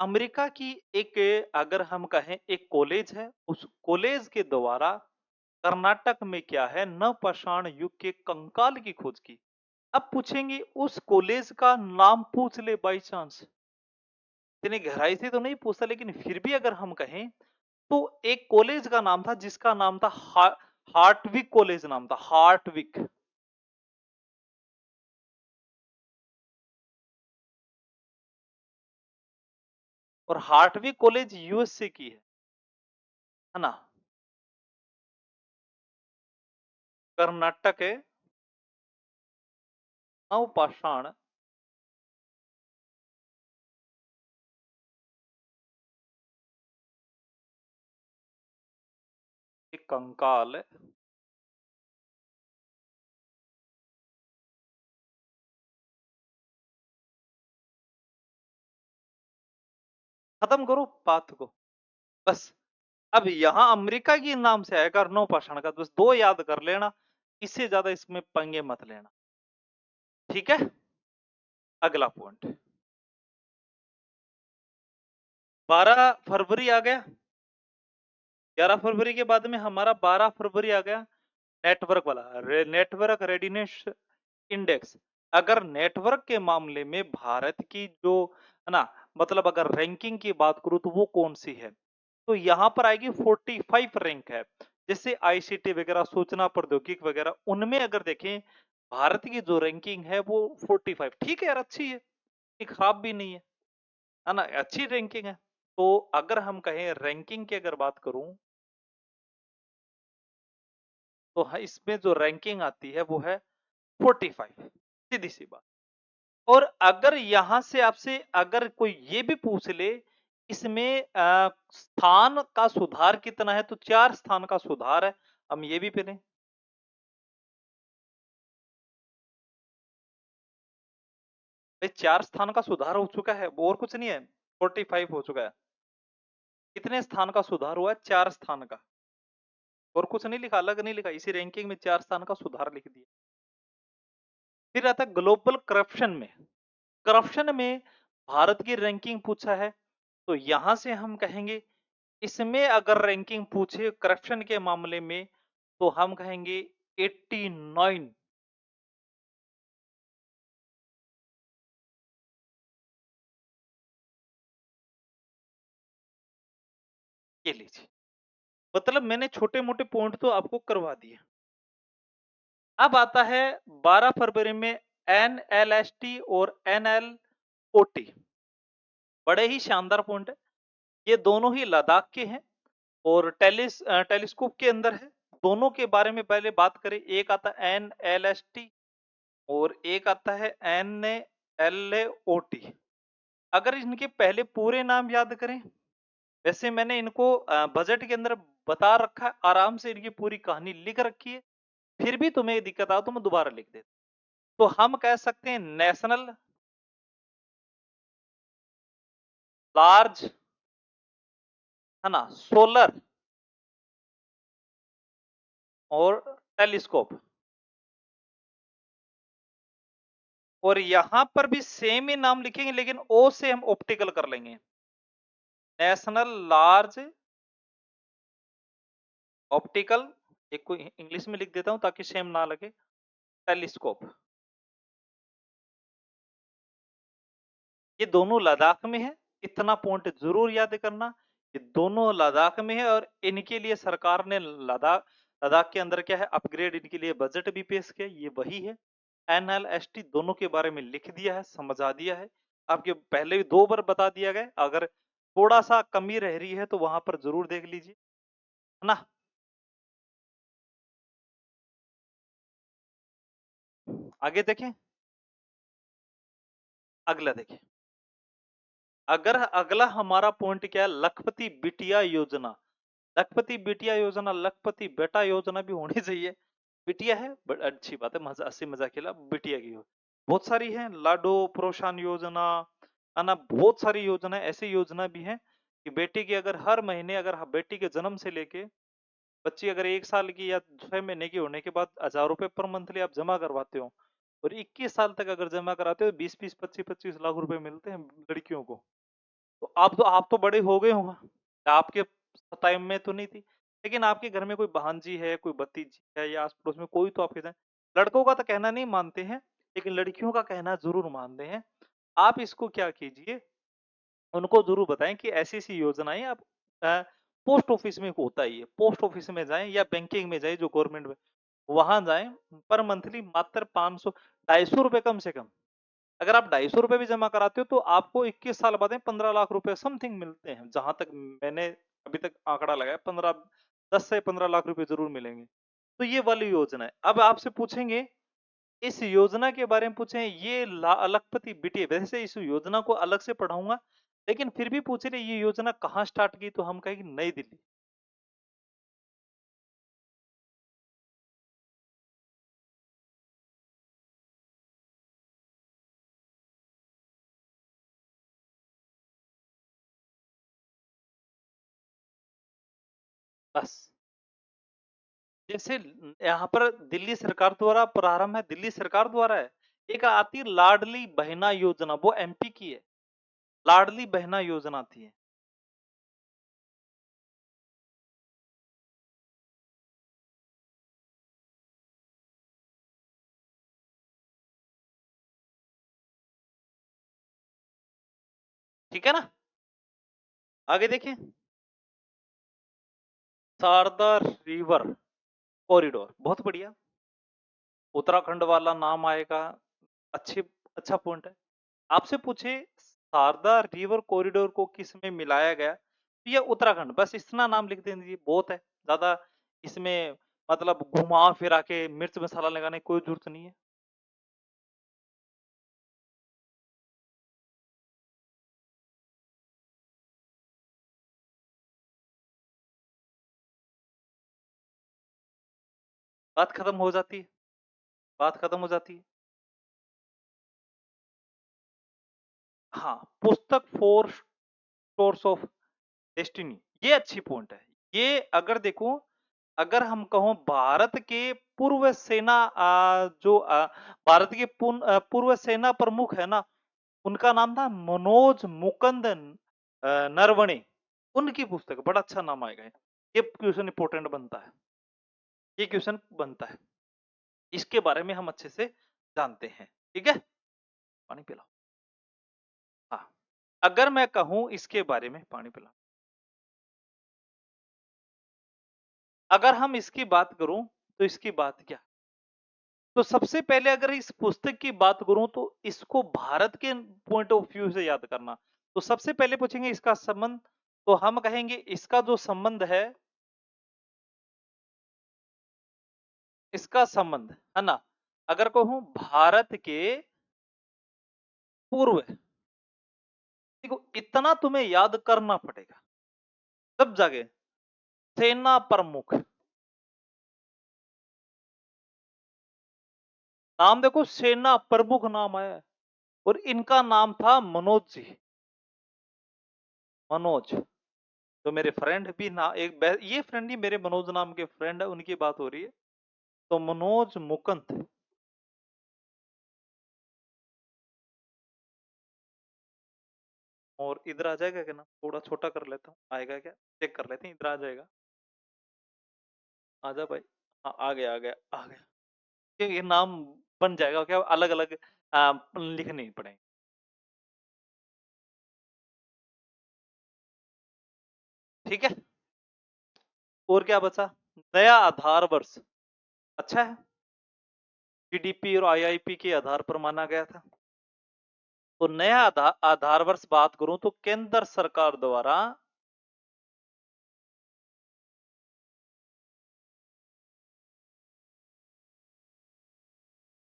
अमेरिका की एक, अगर हम कहें एक कॉलेज है, उस कॉलेज के द्वारा कर्नाटक में क्या है, नवपाषाण युग के कंकाल की खोज की। अब पूछेंगे उस कॉलेज का नाम पूछ ले बाई चांस, इतनी गहराई से तो नहीं पूछता, लेकिन फिर भी अगर हम कहें तो एक कॉलेज का नाम था जिसका नाम था हार्टविक कॉलेज नाम था, हार्टविक। और हार्टविक कॉलेज यूएसए की है ना। कर्नाटक है नवपाषाण के कंकाल, खत्म करो बात को, बस। अब यहां अमेरिका के नाम से आएगा नवपाषाण का, बस दो याद कर लेना, इससे ज्यादा इसमें पंगे मत लेना, ठीक है। अगला पॉइंट, 12 फरवरी आ गया, 11 फरवरी के बाद में हमारा 12 फरवरी आ गया, नेटवर्क वाला नेटवर्क रेडिनेस इंडेक्स। अगर नेटवर्क के मामले में भारत की जो है ना, मतलब अगर रैंकिंग की बात करूं तो वो कौन सी है, तो यहां पर आएगी 45 रैंक है। जैसे आईसीटी वगैरह, सूचना प्रौद्योगिकी वगैरह, उनमें अगर देखें भारत की जो रैंकिंग है वो 45, ठीक है यार, अच्छी है, खराब भी नहीं है ना, अच्छी रैंकिंग है। तो अगर हम कहें रैंकिंग की अगर बात करूं, तो इसमें जो रैंकिंग आती है वो है 45, सीधी सी बात। और अगर यहां से आपसे अगर कोई ये भी पूछ ले, इसमें स्थान का सुधार कितना है, तो 4 स्थान का सुधार है, हम ये भी पढ़ें। भाई 4 स्थान का सुधार हो चुका है, और कुछ नहीं है, 45 हो चुका है। कितने स्थान का सुधार हुआ है, 4 स्थान का, और कुछ नहीं लिखा, अलग नहीं लिखा, इसी रैंकिंग में 4 स्थान का सुधार लिख दिया। फिर आता है ग्लोबल करप्शन में, करप्शन में भारत की रैंकिंग पूछा है, तो यहां से हम कहेंगे, इसमें अगर रैंकिंग पूछे करप्शन के मामले में, तो हम कहेंगे 89। ये लीजिए, मतलब मैंने छोटे मोटे पॉइंट तो आपको करवा दिए। अब आता है 12 फरवरी में एनएलएसटी और एनएलओटी, बड़े ही शानदार पॉइंट है, ये दोनों ही लद्दाख के हैं और टेलीस्कोप के अंदर है। दोनों के बारे में पहले बात करें, एक आता है एनएलएसटी और एक आता है एनएलओटी। अगर इनके पहले पूरे नाम याद करें, वैसे मैंने इनको बजट के अंदर बता रखा है, आराम से इनकी पूरी कहानी लिख रखी है, फिर भी तुम्हें दिक्कत आ तो मैं दोबारा लिख देता। तो हम कह सकते हैं नेशनल लार्ज, है ना, सोलर और टेलीस्कोप। और यहां पर भी सेम ही नाम लिखेंगे, लेकिन ओ से हम ऑप्टिकल कर लेंगे। नेशनल लार्ज ऑप्टिकल, एक को इंग्लिश में लिख देता हूं ताकि सेम ना लगे, टेलीस्कोप। ये दोनों लद्दाख में है, इतना पॉइंट जरूर याद करना। ये दोनों लद्दाख में है और इनके लिए सरकार ने लद्दाख लद्दाख के अंदर क्या है, अपग्रेड इनके लिए बजट भी पेश किया, ये वही है। एनएलएसटी दोनों के बारे में लिख दिया है, समझा दिया है। आपके पहले भी 2 बार बता दिया गया, अगर थोड़ा सा कमी रह रही है तो वहां पर जरूर देख लीजिए, है ना। आगे देखें, अगला देखें। अगर अगला हमारा पॉइंट क्या है, लखपति बिटिया योजना। लखपति बिटिया योजना, लखपति बेटा योजना भी होनी चाहिए। बिटिया है बट अच्छी बात है, मजा हंसी मजाक के लिए बिटिया की हो। बहुत सारी है, लाडो प्रोत्साहन योजना, है ना, बहुत सारी योजना, ऐसी योजना भी है कि बेटी की अगर हर महीने, अगर बेटी के जन्म से लेके बच्ची अगर 1 साल की या 6 महीने की होने के बाद 1000 रुपए पर मंथली आप जमा करवाते हो, और 21 साल तक अगर जमा कराते हो, 20-20, 25-25 लाख रुपए मिलते हैं लड़कियों को। तो आप तो बड़े हो गए होंगे, आपके टाइम में तो नहीं थी, लेकिन आपके घर में कोई भांजी है, कोई भतीजी है, या आस पड़ोस में कोई तो आपके साथ, लड़कों का तो कहना नहीं मानते हैं, लेकिन लड़कियों का कहना जरूर मानते हैं। आप इसको क्या कीजिए, उनको जरूर बताएं कि ऐसी ऐसी योजनाएं आप पोस्ट ऑफिस में होता ही है, पोस्ट ऑफिस में जाएं या बैंकिंग में जाए जो गवर्नमेंट में, वहां जाएं। पर मंथली मात्र 500, 250 रुपए कम से कम। अगर आप 250 रुपए भी जमा कराते हो तो आपको 21 साल बाद में 15 लाख रुपए समथिंग मिलते हैं, जहां तक मैंने अभी तक आंकड़ा लगाया, 10 से 15 लाख रुपए जरूर मिलेंगे। तो ये वाली योजना है। अब आपसे पूछेंगे इस योजना के बारे में, पूछे ये लखपति बिटिया, वैसे इस योजना को अलग से पढ़ाऊंगा, लेकिन फिर भी पूछ रहे ये योजना कहाँ स्टार्ट की, तो हम कहेंगे नई दिल्ली। बस जैसे यहाँ पर दिल्ली सरकार द्वारा प्रारंभ है, दिल्ली सरकार द्वारा है। एक आती है लाडली बहना योजना, वो एमपी की है, लाडली बहना योजना आती है। ठीक है ना। आगे देखिए, शारदा रिवर कॉरिडोर, बहुत बढ़िया, उत्तराखंड वाला नाम आएगा, अच्छी, अच्छा पॉइंट है। आपसे पूछे शारदा रिवर कॉरिडोर को किस में मिलाया गया, तो ये उत्तराखंड, बस इतना नाम लिख दीजिए, बहुत है, ज्यादा इसमें मतलब घुमा फिरा के मिर्च मसाला लगाने की कोई जरूरत नहीं है। बात खत्म हो जाती है, बात खत्म हो जाती है। हाँ, पुस्तक फोर स्टोर्स ऑफ डेस्टिनी, ये अच्छी पॉइंट है। ये अगर देखो, अगर हम कहो भारत के पूर्व सेना भारत के पूर्व सेना प्रमुख है ना, उनका नाम था मनोज मुकुंद नरवणे, उनकी पुस्तक, बड़ा अच्छा नाम आएगा। ये क्वेश्चन इंपॉर्टेंट बनता है, ये क्वेश्चन बनता है, इसके बारे में हम अच्छे से जानते हैं। ठीक है, पानी पिलाओ। हाँ, अगर मैं कहूं इसके बारे में, पानी पिलाओ, अगर हम इसकी बात करूं तो इसकी बात क्या, तो सबसे पहले अगर इस पुस्तक की बात करूं तो इसको भारत के पॉइंट ऑफ व्यू से याद करना। तो सबसे पहले पूछेंगे इसका संबंध, तो हम कहेंगे इसका जो संबंध है, इसका संबंध, है ना, अगर कहूं भारत के पूर्व, देखो इतना तुम्हें याद करना पड़ेगा तब जाके, सेना प्रमुख, नाम देखो, सेना प्रमुख नाम है, और इनका नाम था मनोज जी। मनोज। तो मेरे फ्रेंड भी ना, ये फ्रेंड ही मेरे मनोज नाम के फ्रेंड है, उनकी बात हो रही है। तो मनोज मुकुंद। और इधर आ जाएगा क्या ना, थोड़ा छोटा कर लेता हूँ, आएगा क्या चेक कर लेते हैं, इधर आ जाएगा। आजा भाई। हाँ, आ गया आ गया आ गया। ये नाम बन जाएगा क्या, अलग अलग लिखने नहीं पड़ेंगे। ठीक है। और क्या बचा? नया आधार वर्ष। अच्छा है। जीडीपी और आईआईपी के आधार पर माना गया था। तो नया आधार वर्ष बात करूं तो केंद्र सरकार द्वारा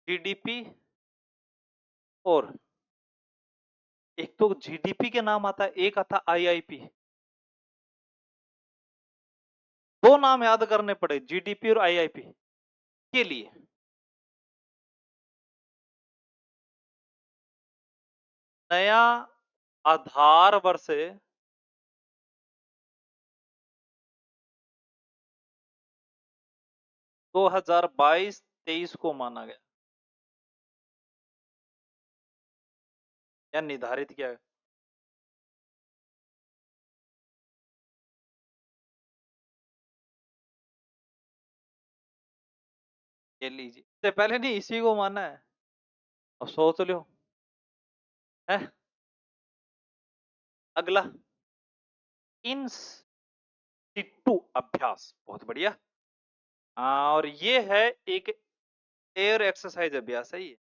जीडीपी, और एक तो जीडीपी के नाम आता है, एक आता आईआईपी। दो नाम याद करने पड़े, जीडीपी और आईआईपी के लिए। नया आधार वर्ष 2022-23 को माना गया, या निर्धारित किया गया। ये लीजिए, इससे पहले नहीं, इसी को माना है। अब सोच लो। है। अगला, इन सिट्टू अभ्यास, बहुत बढ़िया। और ये है एक एयर एक्सरसाइज अभ्यास है ये।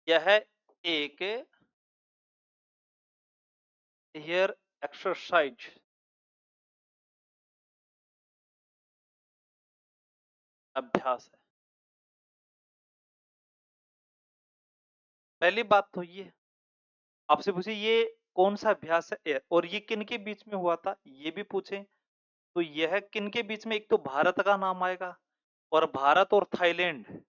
यह एक एयर एक्सरसाइज अभ्यास है। पहली बात तो ये आपसे पूछे, ये कौन सा अभ्यास है और ये किन के बीच में हुआ था, ये भी पूछे। तो यह किन के बीच में, एक तो भारत का नाम आएगा, और भारत और थाईलैंड।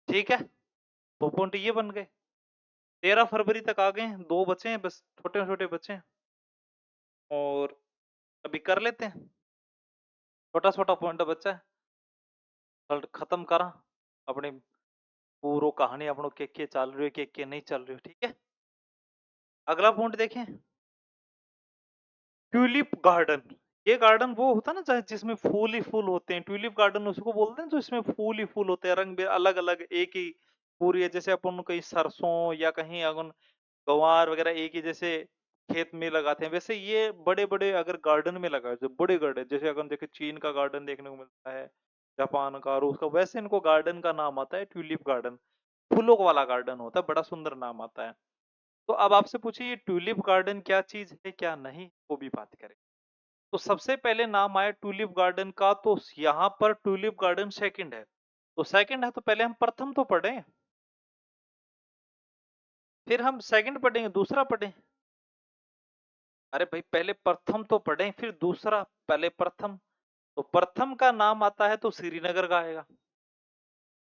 ठीक है, 2 पॉइंट ये बन गए। 13 फरवरी तक आ गए हैं, 2 बचे हैं बस, छोटे छोटे बचे हैं। और अभी कर लेते हैं, छोटा छोटा पॉइंट बचा है, खत्म करा अपनी पूरो कहानी, अपनों के चल रही है के नहीं चल रही है। ठीक है। अगला पॉइंट देखें, ट्यूलिप गार्डन। ये गार्डन वो होता है ना, चाहे जिसमें फूल ही फूल होते हैं, ट्यूलिप गार्डन उसको बोलते हैं, जो इसमें फूल ही फूल होते हैं, रंग अलग अलग एक ही पूरी है। जैसे अपन कहीं सरसों या कहीं अगन गंवार वगैरह एक ही जैसे खेत में लगाते हैं, वैसे ये बड़े बड़े अगर गार्डन में लगाए, जो बड़े गार्डन, जैसे अगर देखे चीन का गार्डन देखने को मिलता है, जापान का, रूस का, वैसे इनको गार्डन का नाम आता है ट्यूलिप गार्डन। फूलों वाला गार्डन होता है, बड़ा सुंदर नाम आता है। तो अब आपसे पूछिए, ये ट्यूलिप गार्डन क्या चीज है क्या नहीं, वो भी बात करें। तो सबसे पहले नाम आया ट्यूलिप गार्डन का, तो यहाँ पर ट्यूलिप गार्डन सेकंड है। तो सेकंड है तो पहले हम प्रथम तो पढ़े, फिर हम सेकंड पढ़ेंगे, दूसरा पढ़े। अरे भाई, पहले प्रथम तो पढ़े फिर दूसरा, पहले प्रथम। तो प्रथम का नाम आता है तो श्रीनगर का आएगा।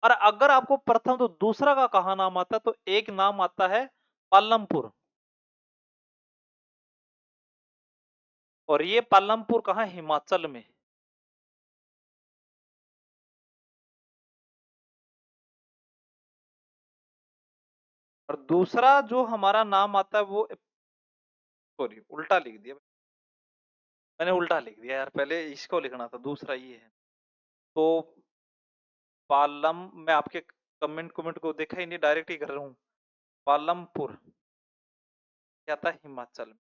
और अगर आपको प्रथम तो दूसरा का कहा नाम आता है, तो एक नाम आता है पालमपुर। और ये पालमपुर कहाँ है? हिमाचल में। और दूसरा जो हमारा नाम आता है वो, सॉरी उल्टा लिख दिया मैंने, उल्टा लिख दिया यार, पहले इसको लिखना था, दूसरा ये है। तो पालम, मैं आपके कमेंट कमेंट को देखा ही नहीं, डायरेक्ट ही कर रहा हूँ। पालमपुर क्या था? हिमाचल में।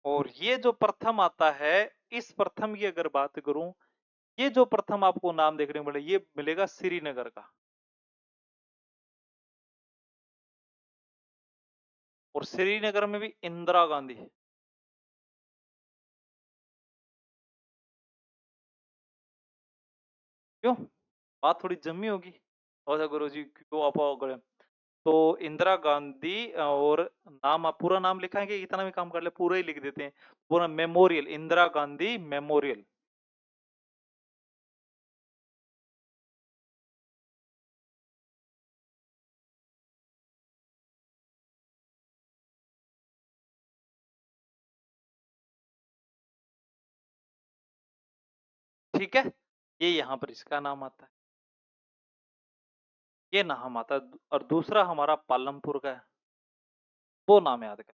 और ये जो प्रथम आता है, इस प्रथम की अगर बात करूं, ये जो प्रथम आपको नाम देखने को मिले, ये मिलेगा श्रीनगर का। और श्रीनगर में भी इंदिरा गांधी है। क्यों? बात थोड़ी जमी होगी। और गुरु जी क्यों आप गए? तो इंदिरा गांधी और नाम, आप पूरा नाम लिखा है कि इतना भी काम कर ले, पूरा ही लिख देते हैं। पूरा मेमोरियल, इंदिरा गांधी मेमोरियल। ठीक है, ये यहाँ पर इसका नाम आता है, ये नाम आता है। और दूसरा हमारा पालमपुर का है, वो नाम याद कर।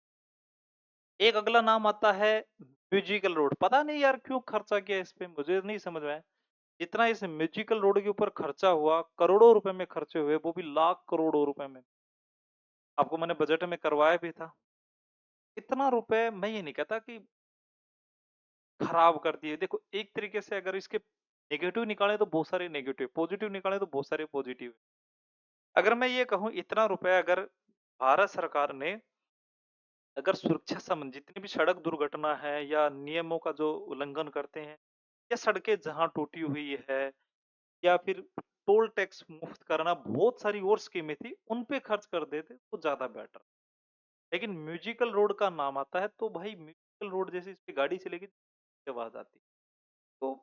एक अगला नाम आता है म्यूजिकल रोड। पता नहीं यार क्यों खर्चा किया इस पे, मुझे नहीं समझ में आया। इतना इस म्यूजिकल रोड के ऊपर खर्चा हुआ, करोड़ों रुपए में खर्चे हुए, वो भी लाख करोड़ों रुपए में। आपको मैंने बजट में करवाया भी था। इतना रुपए मैं ये नहीं कहता कि खराब कर दिए। देखो एक तरीके से अगर इसके नेगेटिव निकाले तो बहुत सारे नेगेटिव, पॉजिटिव निकाले तो बहुत सारे पॉजिटिव। अगर मैं ये कहूँ इतना रुपए अगर भारत सरकार ने अगर सुरक्षा संबंधी जितनी भी सड़क दुर्घटना है या नियमों का जो उल्लंघन करते हैं, या सड़कें जहां टूटी हुई है, या फिर टोल टैक्स मुफ्त करना, बहुत सारी और स्कीमें थी, उन पे खर्च कर देते तो ज्यादा बेटर। लेकिन म्यूजिकल रोड का नाम आता है तो भाई म्यूजिकल रोड जैसी इस पे गाड़ी चलेगी तो आवाज आती। तो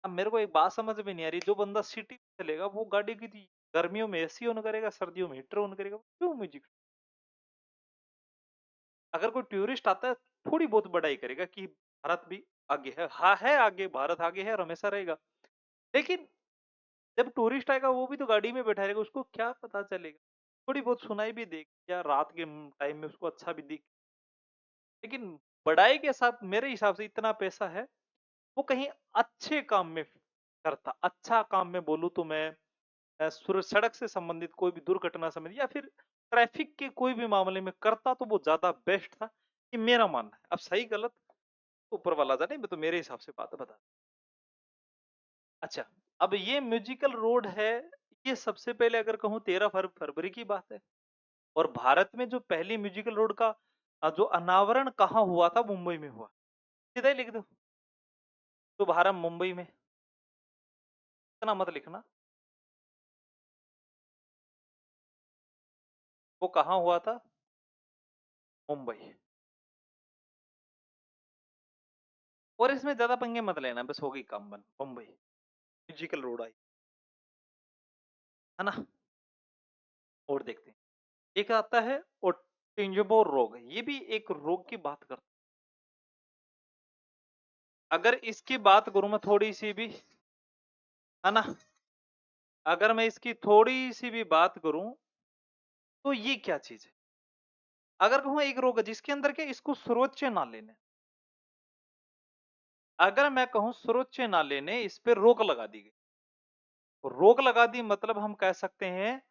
अब मेरे को एक बात समझ में नहीं आ रही, जो बंदा सिटी में चलेगा वो गाड़ी की गर्मियों में एसी ऑन करेगा, सर्दियों में हीटर ऑन करेगा, क्यों म्यूजिक? अगर कोई टूरिस्ट आता है थोड़ी बहुत बड़ाई करेगा कि भारत भी आगे है, हाँ है आगे, भारत आगे है और हमेशा रहेगा। लेकिन जब टूरिस्ट आएगा वो भी तो गाड़ी में बैठा रहेगा, उसको क्या पता चलेगा? थोड़ी बहुत सुनाई भी देगी या रात के टाइम में उसको अच्छा भी दिख। लेकिन बड़ाई के साथ मेरे हिसाब से इतना पैसा है, वो कहीं अच्छे काम में करता। अच्छा काम में बोलूँ तो मैं सड़क से संबंधित कोई भी दुर्घटना संबंधित या फिर ट्रैफिक के कोई भी मामले में करता तो वो ज्यादा बेस्ट था। कि मेरा मानना है, अब सही गलत तो ऊपर वाला जाने, मैं तो मेरे हिसाब से बात बता। अच्छा, अब ये म्यूजिकल रोड है, ये सबसे पहले अगर कहूँ 13 फरवरी की बात है। और भारत में जो पहली म्यूजिकल रोड का जो अनावरण कहाँ हुआ था, मुंबई में हुआ। सीधा ही लिख दो, शुभारंभ मुंबई में। इतना मत लिखना। वो कहाँ हुआ था? मुंबई। और इसमें ज्यादा पंगे मत लेना, बस होगी काम बन, मुंबई म्यूजिकल रोड आई, है ना। और देखते हैं, एक आता है ओटिंजबो रोग, ये भी एक रोग की बात करता। अगर इसकी बात करूं मैं थोड़ी सी भी, है ना, अगर मैं इसकी थोड़ी सी भी बात करूं तो ये क्या चीज है? अगर कहूं एक रोग है जिसके अंदर के इसको सर्वोच्च नाले ने, अगर मैं कहूं सर्वोच्च नाले ने इस पे रोक लगा दी गई। रोक लगा दी मतलब हम कह सकते हैं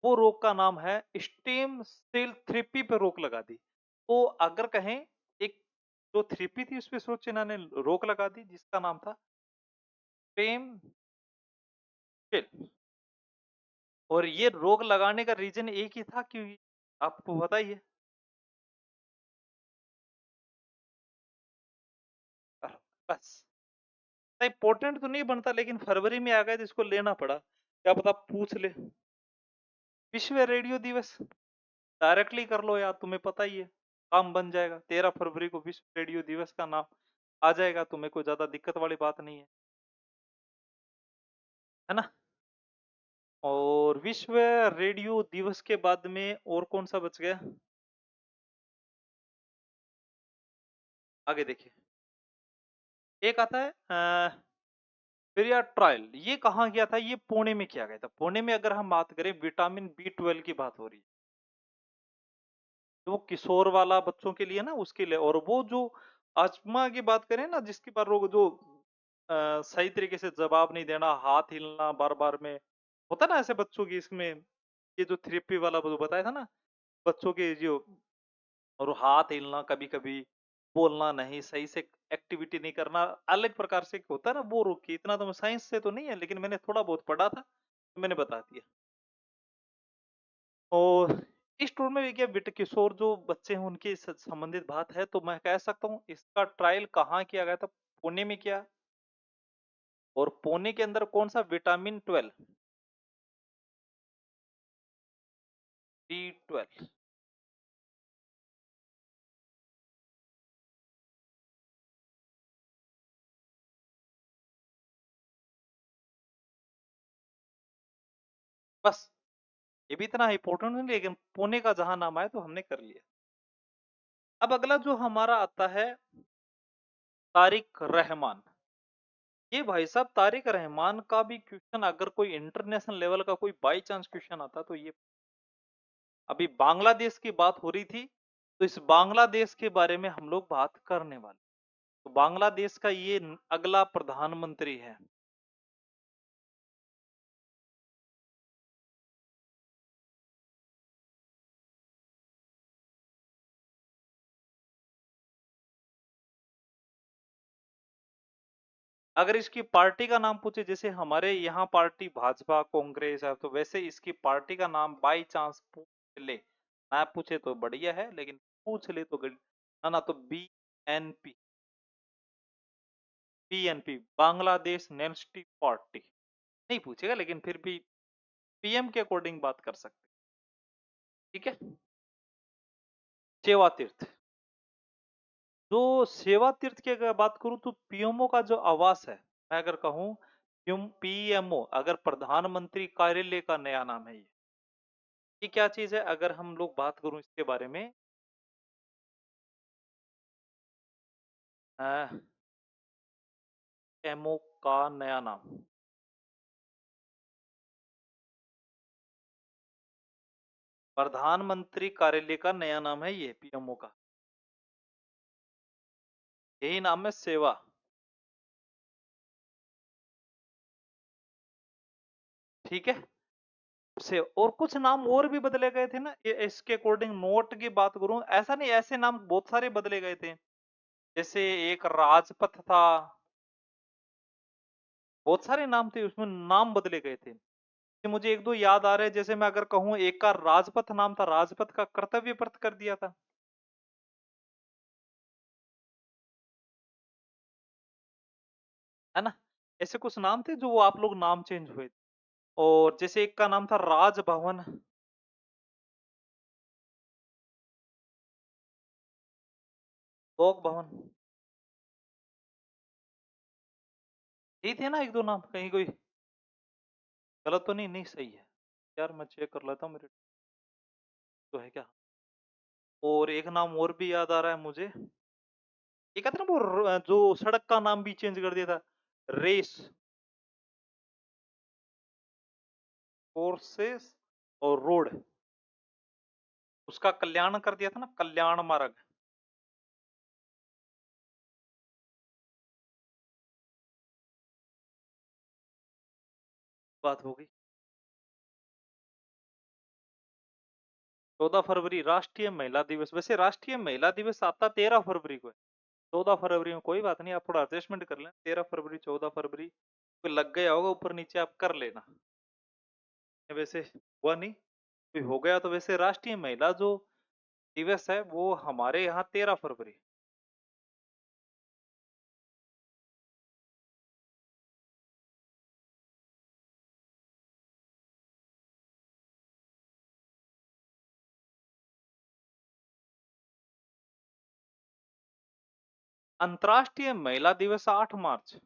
वो रोग का नाम है स्टेम सेल थेरेपी पे रोक लगा दी। तो अगर कहें एक जो थेरेपी थी उस पे सर्वोच्च न्यायालय ने रोक लगा दी जिसका नाम था स्टेम सेल। और ये रोक लगाने का रीजन एक ही था कि आपको बताइए। बस इंपॉर्टेंट तो नहीं बनता, लेकिन फरवरी में आ गए तो इसको लेना पड़ा, क्या पता पूछ ले। विश्व रेडियो दिवस, डायरेक्टली कर लो यार, तुम्हें पता ही है, काम बन जाएगा। 13 फरवरी को विश्व रेडियो दिवस का नाम आ जाएगा, तुम्हें कोई ज्यादा दिक्कत वाली बात नहीं है ना। और विश्व रेडियो दिवस के बाद में और कौन सा बच गया? आगे देखिए, एक आता है पेरिया ट्रायल। ये कहाँ गया था? ये पुणे में किया गया था। पुणे में अगर हम बात करें, विटामिन B12 की बात हो रही है, तो वो किशोर वाला बच्चों के लिए ना, उसके लिए। और वो जो अस्थमा की बात करें ना, जिसकी बार रोग जो सही तरीके से जवाब नहीं देना, हाथ हिलना बार बार में, होता ना ऐसे बच्चों की, इसमें ये जो थेरेपी वाला जो बताया था ना, बच्चों के जो, और हाथ हिलना कभी कभी, बोलना नहीं सही से, एक्टिविटी नहीं करना, अलग प्रकार से होता है ना, वो रोग की। इतना तो मैं साइंस से तो नहीं है, लेकिन मैंने थोड़ा बहुत पढ़ा था तो मैंने बता दिया। और इस टूर में देखिए बिट किशोर जो बच्चे हैं उनकी संबंधित बात है तो मैं कह सकता हूँ इसका ट्रायल कहाँ किया गया था, पुणे में किया। और पुणे के अंदर कौन सा विटामिन 12, B12। बस ये भी इतना इंपॉर्टेंट नहीं, लेकिन पुणे का जहां नाम आया तो हमने कर लिया। अब अगला जो हमारा आता है तारिक रहमान। ये भाई साहब तारिक रहमान का भी क्वेश्चन अगर कोई इंटरनेशनल लेवल का कोई बाई चांस क्वेश्चन आता तो ये, अभी बांग्लादेश की बात हो रही थी तो इस बांग्लादेश के बारे में हम लोग बात करने वाले। तो बांग्लादेश का ये अगला प्रधानमंत्री है। अगर इसकी पार्टी का नाम पूछे, जैसे हमारे यहाँ पार्टी भाजपा कांग्रेस है, तो वैसे इसकी पार्टी का नाम बाई चांस पूछ ले, ना पूछे तो बढ़िया है, लेकिन पूछ ले तो ना ना, तो BNP, BNP Bangladesh nationalist party. नहीं पूछेगा लेकिन फिर भी PM के अकॉर्डिंग बात कर सकते। ठीक है। सेवा तीर्थ, जो सेवा तीर्थ की अगर बात करूं तो PMO का जो आवास है, मैं अगर कहूं PMO अगर प्रधानमंत्री कार्यालय का नया नाम है ये क्या चीज है अगर हम लोग बात करूं इसके बारे में। एमओ का नया नाम, प्रधानमंत्री कार्यालय का नया नाम है ये PMO का, यही नाम है सेवा। ठीक है। से और कुछ नाम और भी बदले गए थे ना, इसके अकॉर्डिंग नोट की बात करूं, ऐसा नहीं, ऐसे नाम बहुत सारे बदले गए थे। जैसे एक राजपथ था, बहुत सारे नाम थे उसमें, नाम बदले गए थे। मुझे एक दो याद आ रहे हैं, जैसे मैं अगर कहूं एक का राजपथ नाम था, राजपथ का कर्तव्य पथ कर दिया था। है ना। ऐसे कुछ नाम थे जो वो आप लोग नाम चेंज हुए। और जैसे एक का नाम था राजभवन, लोक भवन, यही थे ना एक दो नाम, कहीं कोई गलत तो नहीं, नहीं सही है। यार मैं चेक कर लेता हूँ मेरे तो है क्या। और एक नाम और भी याद आ रहा है मुझे, एक आता ना वो जो सड़क का नाम भी चेंज कर दिया था, रेस कोर्सेस और रोड, उसका कल्याण कर दिया था ना, कल्याण मार्ग। बात हो गई। 14 फरवरी राष्ट्रीय महिला दिवस, वैसे राष्ट्रीय महिला दिवस आता 13 फरवरी को है। 14 फरवरी में कोई बात नहीं, आप थोड़ा एडजस्टमेंट कर लें, 13 फरवरी 14 फरवरी कोई लग गया होगा ऊपर नीचे, आप कर लेना। वैसे हुआ नहीं, कोई हो गया तो वैसे राष्ट्रीय महिला जो दिवस है वो हमारे यहाँ 13 फरवरी। अंतर्राष्ट्रीय महिला दिवस 8 मार्च,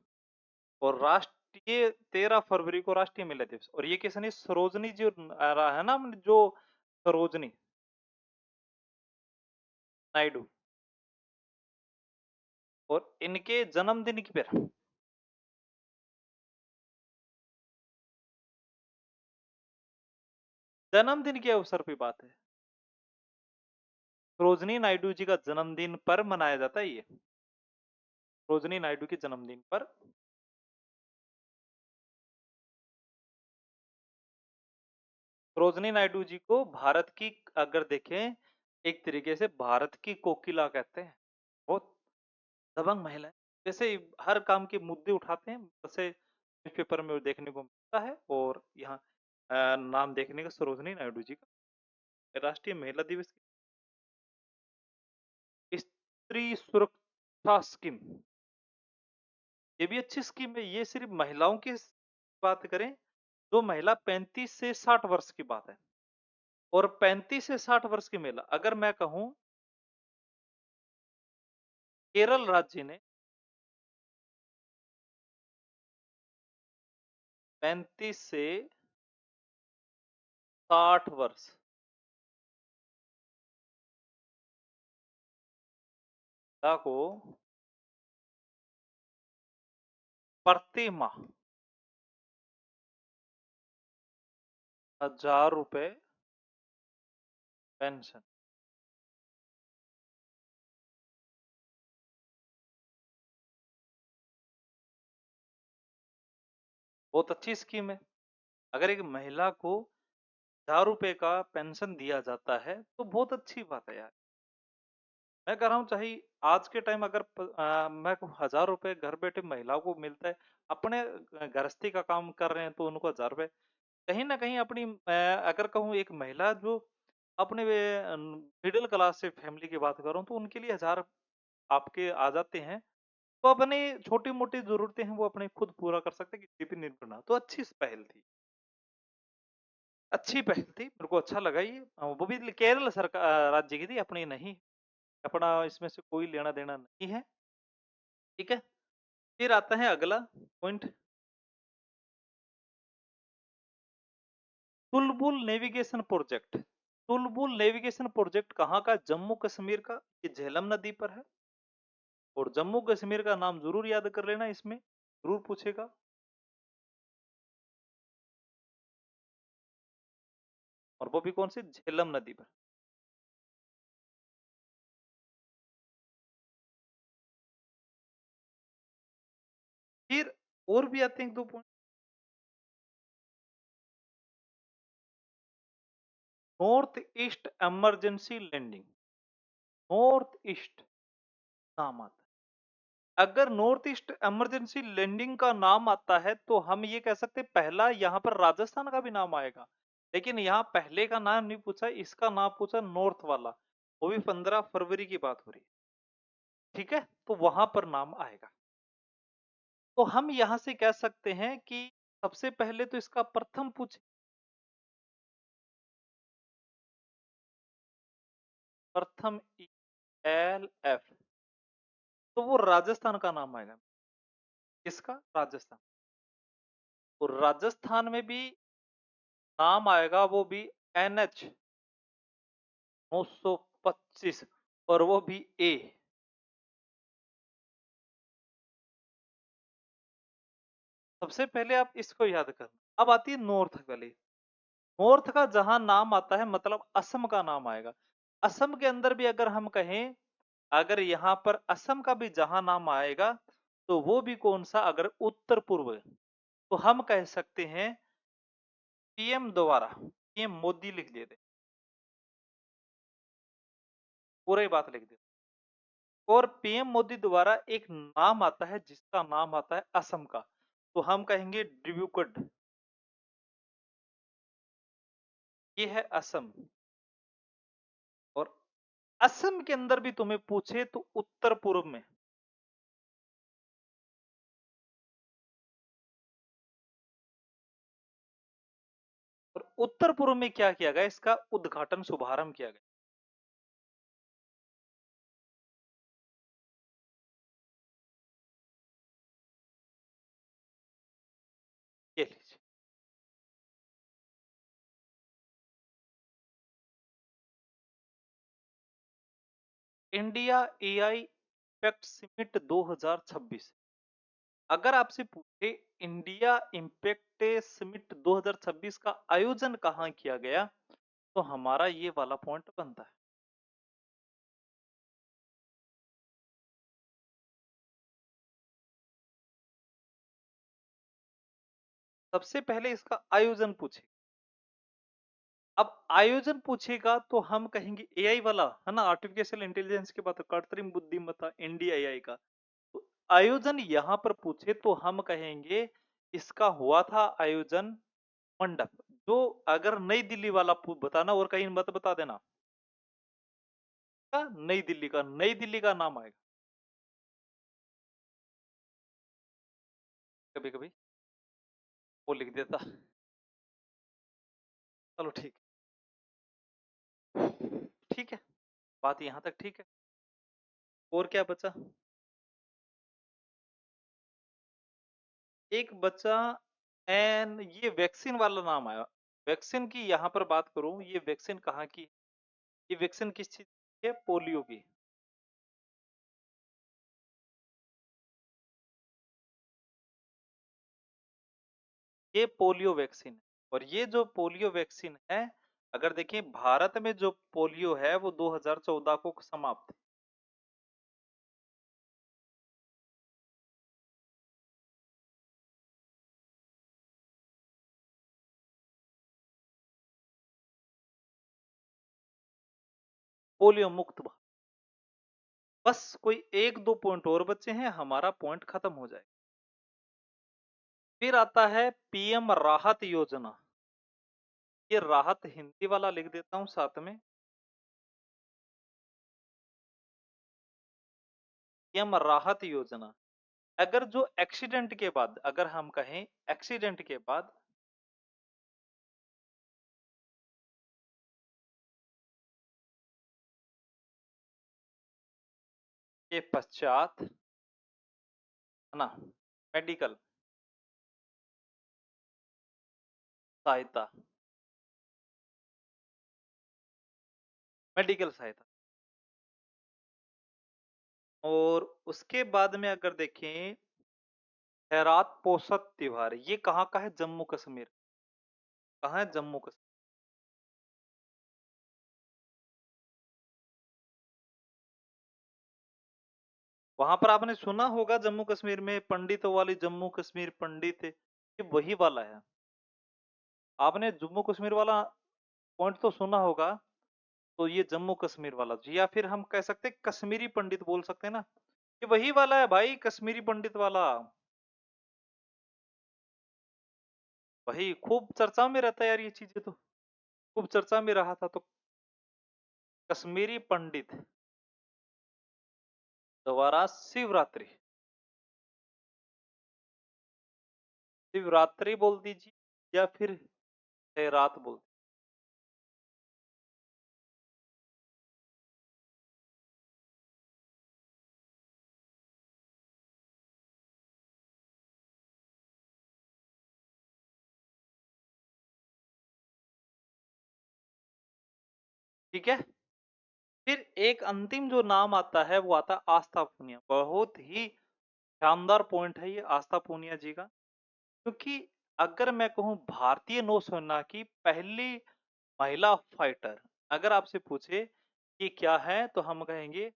और राष्ट्रीय 13 फरवरी को राष्ट्रीय महिला दिवस। और ये किसने, सरोजनी जो आ रहा है ना, जो सरोजनी नायडू, और इनके जन्मदिन की पर, जन्मदिन के अवसर पे बात है, सरोजनी नायडू जी का जन्मदिन पर मनाया जाता है ये, सरोजनी नायडू के जन्मदिन पर। सरोजनी नायडू जी को भारत की, अगर देखें एक तरीके से भारत की कोकिला कहते हैं। बहुत दबंग महिला है, जैसे हर काम के मुद्दे उठाते हैं, जैसे न्यूज़पेपर में देखने को मिलता है। और यहाँ नाम देखने का सरोजनी नायडू जी का, राष्ट्रीय महिला दिवस की स्त्री सुरक्षा स्कीम, ये भी अच्छी स्कीम है। ये सिर्फ महिलाओं की बात करें, जो महिला 35 से 60 वर्ष की बात है, और 35 से 60 वर्ष की महिला, अगर मैं कहूं केरल राज्य ने 35 से 60 वर्ष को प्रति माह 1000 रुपए पेंशन। बहुत अच्छी स्कीम है। अगर एक महिला को 1000 रुपए का पेंशन दिया जाता है तो बहुत अच्छी बात है यार। मैं कह रहा हूँ चाहे आज के टाइम अगर मैं 1000 रुपए घर बैठे महिलाओं को मिलता है, अपने गृहस्थी का काम कर रहे हैं तो उनको 1000 रुपए कहीं ना कहीं अपनी अगर कहूँ एक महिला जो अपने मिडिल क्लास से फैमिली की बात करूँ तो उनके लिए 1000 आपके आ जाते हैं, तो अपनी छोटी मोटी जरूरतें हैं वो अपने खुद पूरा कर सकते हैं, किसी पे निर्भर ना। तो अच्छी पहल थी, अच्छी पहल थी, मेरे को अच्छा लगा ये। वो भी केरल सरकार राज्य की थी, अपनी नहीं, अपना इसमें से कोई लेना देना नहीं है। ठीक है, फिर आता है अगला पॉइंट, चुलबुल नेविगेशन प्रोजेक्ट। चुलबुल नेविगेशन प्रोजेक्ट कहाँ का? जम्मू कश्मीर का। ये झेलम नदी पर है, और जम्मू कश्मीर का नाम जरूर याद कर लेना, इसमें जरूर पूछेगा। और वो भी कौन सी? झेलम नदी पर। फिर और भी आते हैं एक दो point. North east emergency landing, north east नाम आता है। अगर नॉर्थ ईस्ट इमरजेंसी लैंडिंग का नाम आता है तो हम ये कह सकते हैं पहला यहाँ पर राजस्थान का भी नाम आएगा, लेकिन यहाँ पहले का नाम नहीं पूछा, इसका नाम पूछा नॉर्थ वाला, वो भी 15 फरवरी की बात हो रही है। ठीक है, तो वहां पर नाम आएगा। तो हम यहां से कह सकते हैं कि सबसे पहले तो इसका प्रथम पूछ, प्रथम एल एफ, तो वो राजस्थान का नाम आएगा। किसका? राजस्थान। तो राजस्थान में भी नाम आएगा, वो भी NH 925, और वो भी ए। सबसे पहले आप इसको याद करना। अब आती है नॉर्थ वाली। नॉर्थ का जहां नाम आता है मतलब असम का नाम आएगा। असम के अंदर भी अगर हम कहें, अगर यहाँ पर असम का भी जहां नाम आएगा तो वो भी कौन सा? अगर उत्तर पूर्व, तो हम कह सकते हैं पीएम द्वारा, पीएम मोदी लिख देते, पूरी बात लिख देते, और पीएम मोदी द्वारा एक नाम आता है जिसका नाम आता है असम का, तो हम कहेंगे डिब्रूगढ़। ये है असम। और असम के अंदर भी तुम्हें पूछे तो उत्तर पूर्व में, और उत्तर पूर्व में क्या किया गया? इसका उद्घाटन शुभारंभ किया गया। ये लीजिए, इंडिया एआई इम्पैक्ट समिट 2026। अगर आपसे पूछे इंडिया इम्पैक्ट समिट 2026 का आयोजन कहाँ किया गया, तो हमारा ये वाला पॉइंट बनता है। सबसे पहले इसका आयोजन पूछे। अब आयोजन पूछेगा तो हम कहेंगे एआई वाला है ना, आर्टिफिशियल इंटेलिजेंस की बात, कृत्रिम बुद्धिमत्ता, इंडिया एआई का। तो आयोजन यहां पर पूछे तो हम कहेंगे इसका हुआ था आयोजन मंडप, तो अगर नई दिल्ली वाला बताना और कहीं मत बता देना। नई दिल्ली का नाम आएगा कभी कभी, वो लिख देता। चलो ठीक ठीक है, बात यहाँ तक ठीक है। और क्या बचा? एक बचा एन, ये वैक्सीन वाला नाम आया। वैक्सीन की यहाँ पर बात करूं, ये वैक्सीन कहाँ की? ये वैक्सीन किस चीज की है? पोलियो की। ये पोलियो वैक्सीन है। और ये जो पोलियो वैक्सीन है, अगर देखें भारत में जो पोलियो है वो 2014 को समाप्त। पोलियो मुक्त बस कोई एक दो पॉइंट और बचे हैं, हमारा पॉइंट खत्म हो जाए। फिर आता है पीएम राहत योजना। ये राहत हिंदी वाला लिख देता हूं साथ में। पीएम राहत योजना, अगर जो एक्सीडेंट के बाद, अगर हम कहें एक्सीडेंट के बाद के पश्चात, है ना, मेडिकल सहायता, मेडिकल सहायता। और उसके बाद में अगर देखें खैरात पोषक त्योहार, ये कहाँ का है? जम्मू कश्मीर। कहाँ है? जम्मू कश्मीर। वहां पर आपने सुना होगा जम्मू कश्मीर में पंडितों वाली जम्मू कश्मीर पंडित, ये वही वाला है। आपने जम्मू कश्मीर वाला पॉइंट तो सुना होगा, तो ये जम्मू कश्मीर वाला, या फिर हम कह सकते हैं कश्मीरी पंडित बोल सकते हैं ना, ये वही वाला है भाई, कश्मीरी पंडित वाला। वही खूब चर्चा में रहता है यार, ये चीजें तो खूब चर्चा में रहा था तो। कश्मीरी पंडित दोबारा शिवरात्रि, शिवरात्रि बोल दीजिए या फिर रात बोल। ठीक है। फिर एक अंतिम जो नाम आता है वो आता है आस्था पूनिया। बहुत ही शानदार पॉइंट है ये आस्था पूनिया जी का, क्योंकि अगर मैं कहूं भारतीय नौसेना की पहली महिला फाइटर, अगर आपसे पूछे कि क्या है तो हम कहेंगे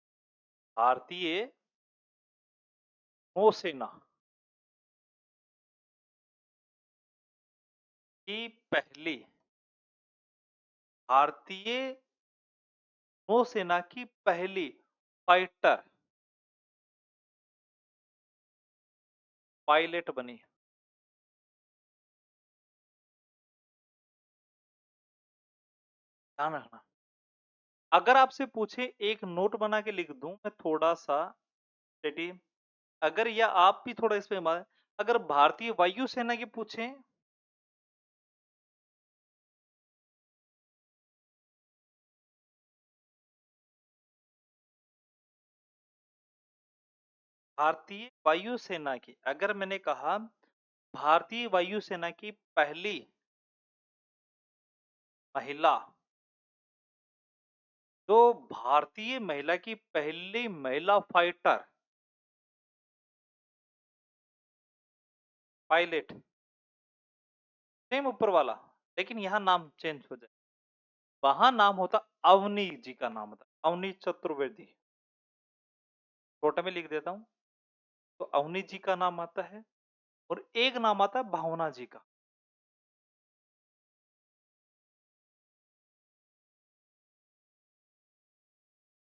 भारतीय नौसेना की पहली, भारतीय नौसेना की पहली फाइटर पायलट बनी। ध्यान रखना, अगर आपसे पूछे एक नोट बना के लिख दूं मैं थोड़ा सा स्टेडी, अगर या आप भी थोड़ा इस पे अगर भारतीय वायुसेना की पूछें, भारतीय वायुसेना की, अगर मैंने कहा भारतीय वायुसेना की पहली महिला, जो भारतीय महिला की पहली महिला फाइटर पायलट, सेम ऊपर वाला, लेकिन यहाँ नाम चेंज हो जाए। वहां नाम होता अवनी जी का नाम होता, अवनी चतुर्वेदी। छोटे में लिख देता हूँ, तो अवनी जी का नाम आता है। और एक नाम आता है भावना जी का।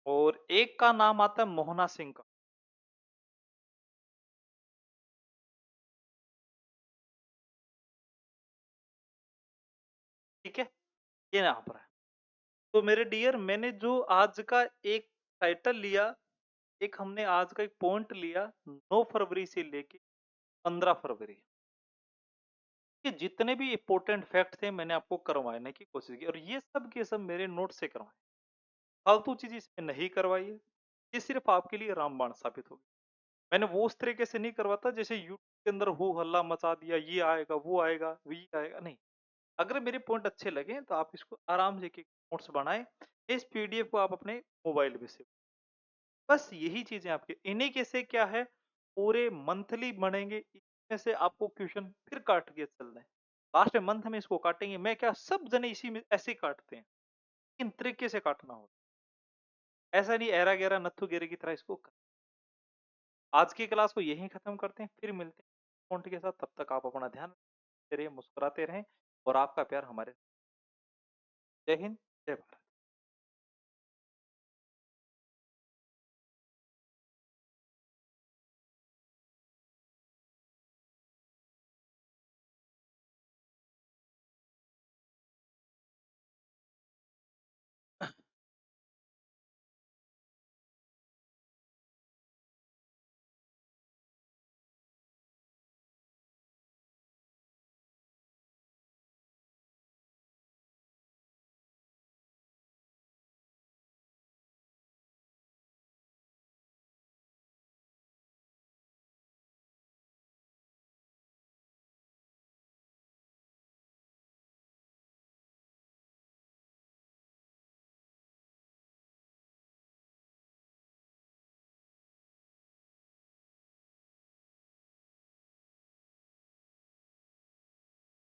और एक का नाम आता है मोहना सिंह का। ठीक है? ये यहाँ पर है। तो मेरे डियर मैंने जो आज का एक टाइटल लिया, एक हमने आज का एक पॉइंट लिया 9 फरवरी से लेके 15 फरवरी। ये जितने भी इम्पोर्टेंट फैक्ट थे मैंने आपको करवाने की कोशिश की और ये सब के सब मेरे नोट से करवाए। फालतू चीज़ इसमें नहीं करवाई है। ये सिर्फ़ आपके लिए रामबाण साबित होगी। मैंने वो उस तरीके से नहीं करवाता जैसे यूट्यूब के अंदर हो हल्ला मचा दिया, ये आएगा, वो आएगा, ये आएगा, नहीं। अगर मेरे पॉइंट अच्छे लगे तो आप इसको आराम से एक-एक नोट्स बनाएँ। इस पीडीएफ को आप अपने मोबाइल में सेव, बस यही चीज़ें आपके इन्हीं के से क्या है, पूरे मंथली बनेंगे, इसमें से आपको क्वेश्चन फिर काट के चल रहे हैं। लास्ट में मंथ में इसको काटेंगे, मैं क्या सब जने इसी में ऐसे ही काटते हैं। इन तरीके से काटना होता है। ऐसा नहीं ऐरा-गैरा नत्थू-गेरे की तरह इसको आज की क्लास को यहीं खत्म करते हैं, फिर मिलते हैं पॉइंट के साथ। तब तक आप अपना ध्यान रखते रहिए, मुस्कुराते रहें और आपका प्यार हमारे। जय हिंद, जय भारत।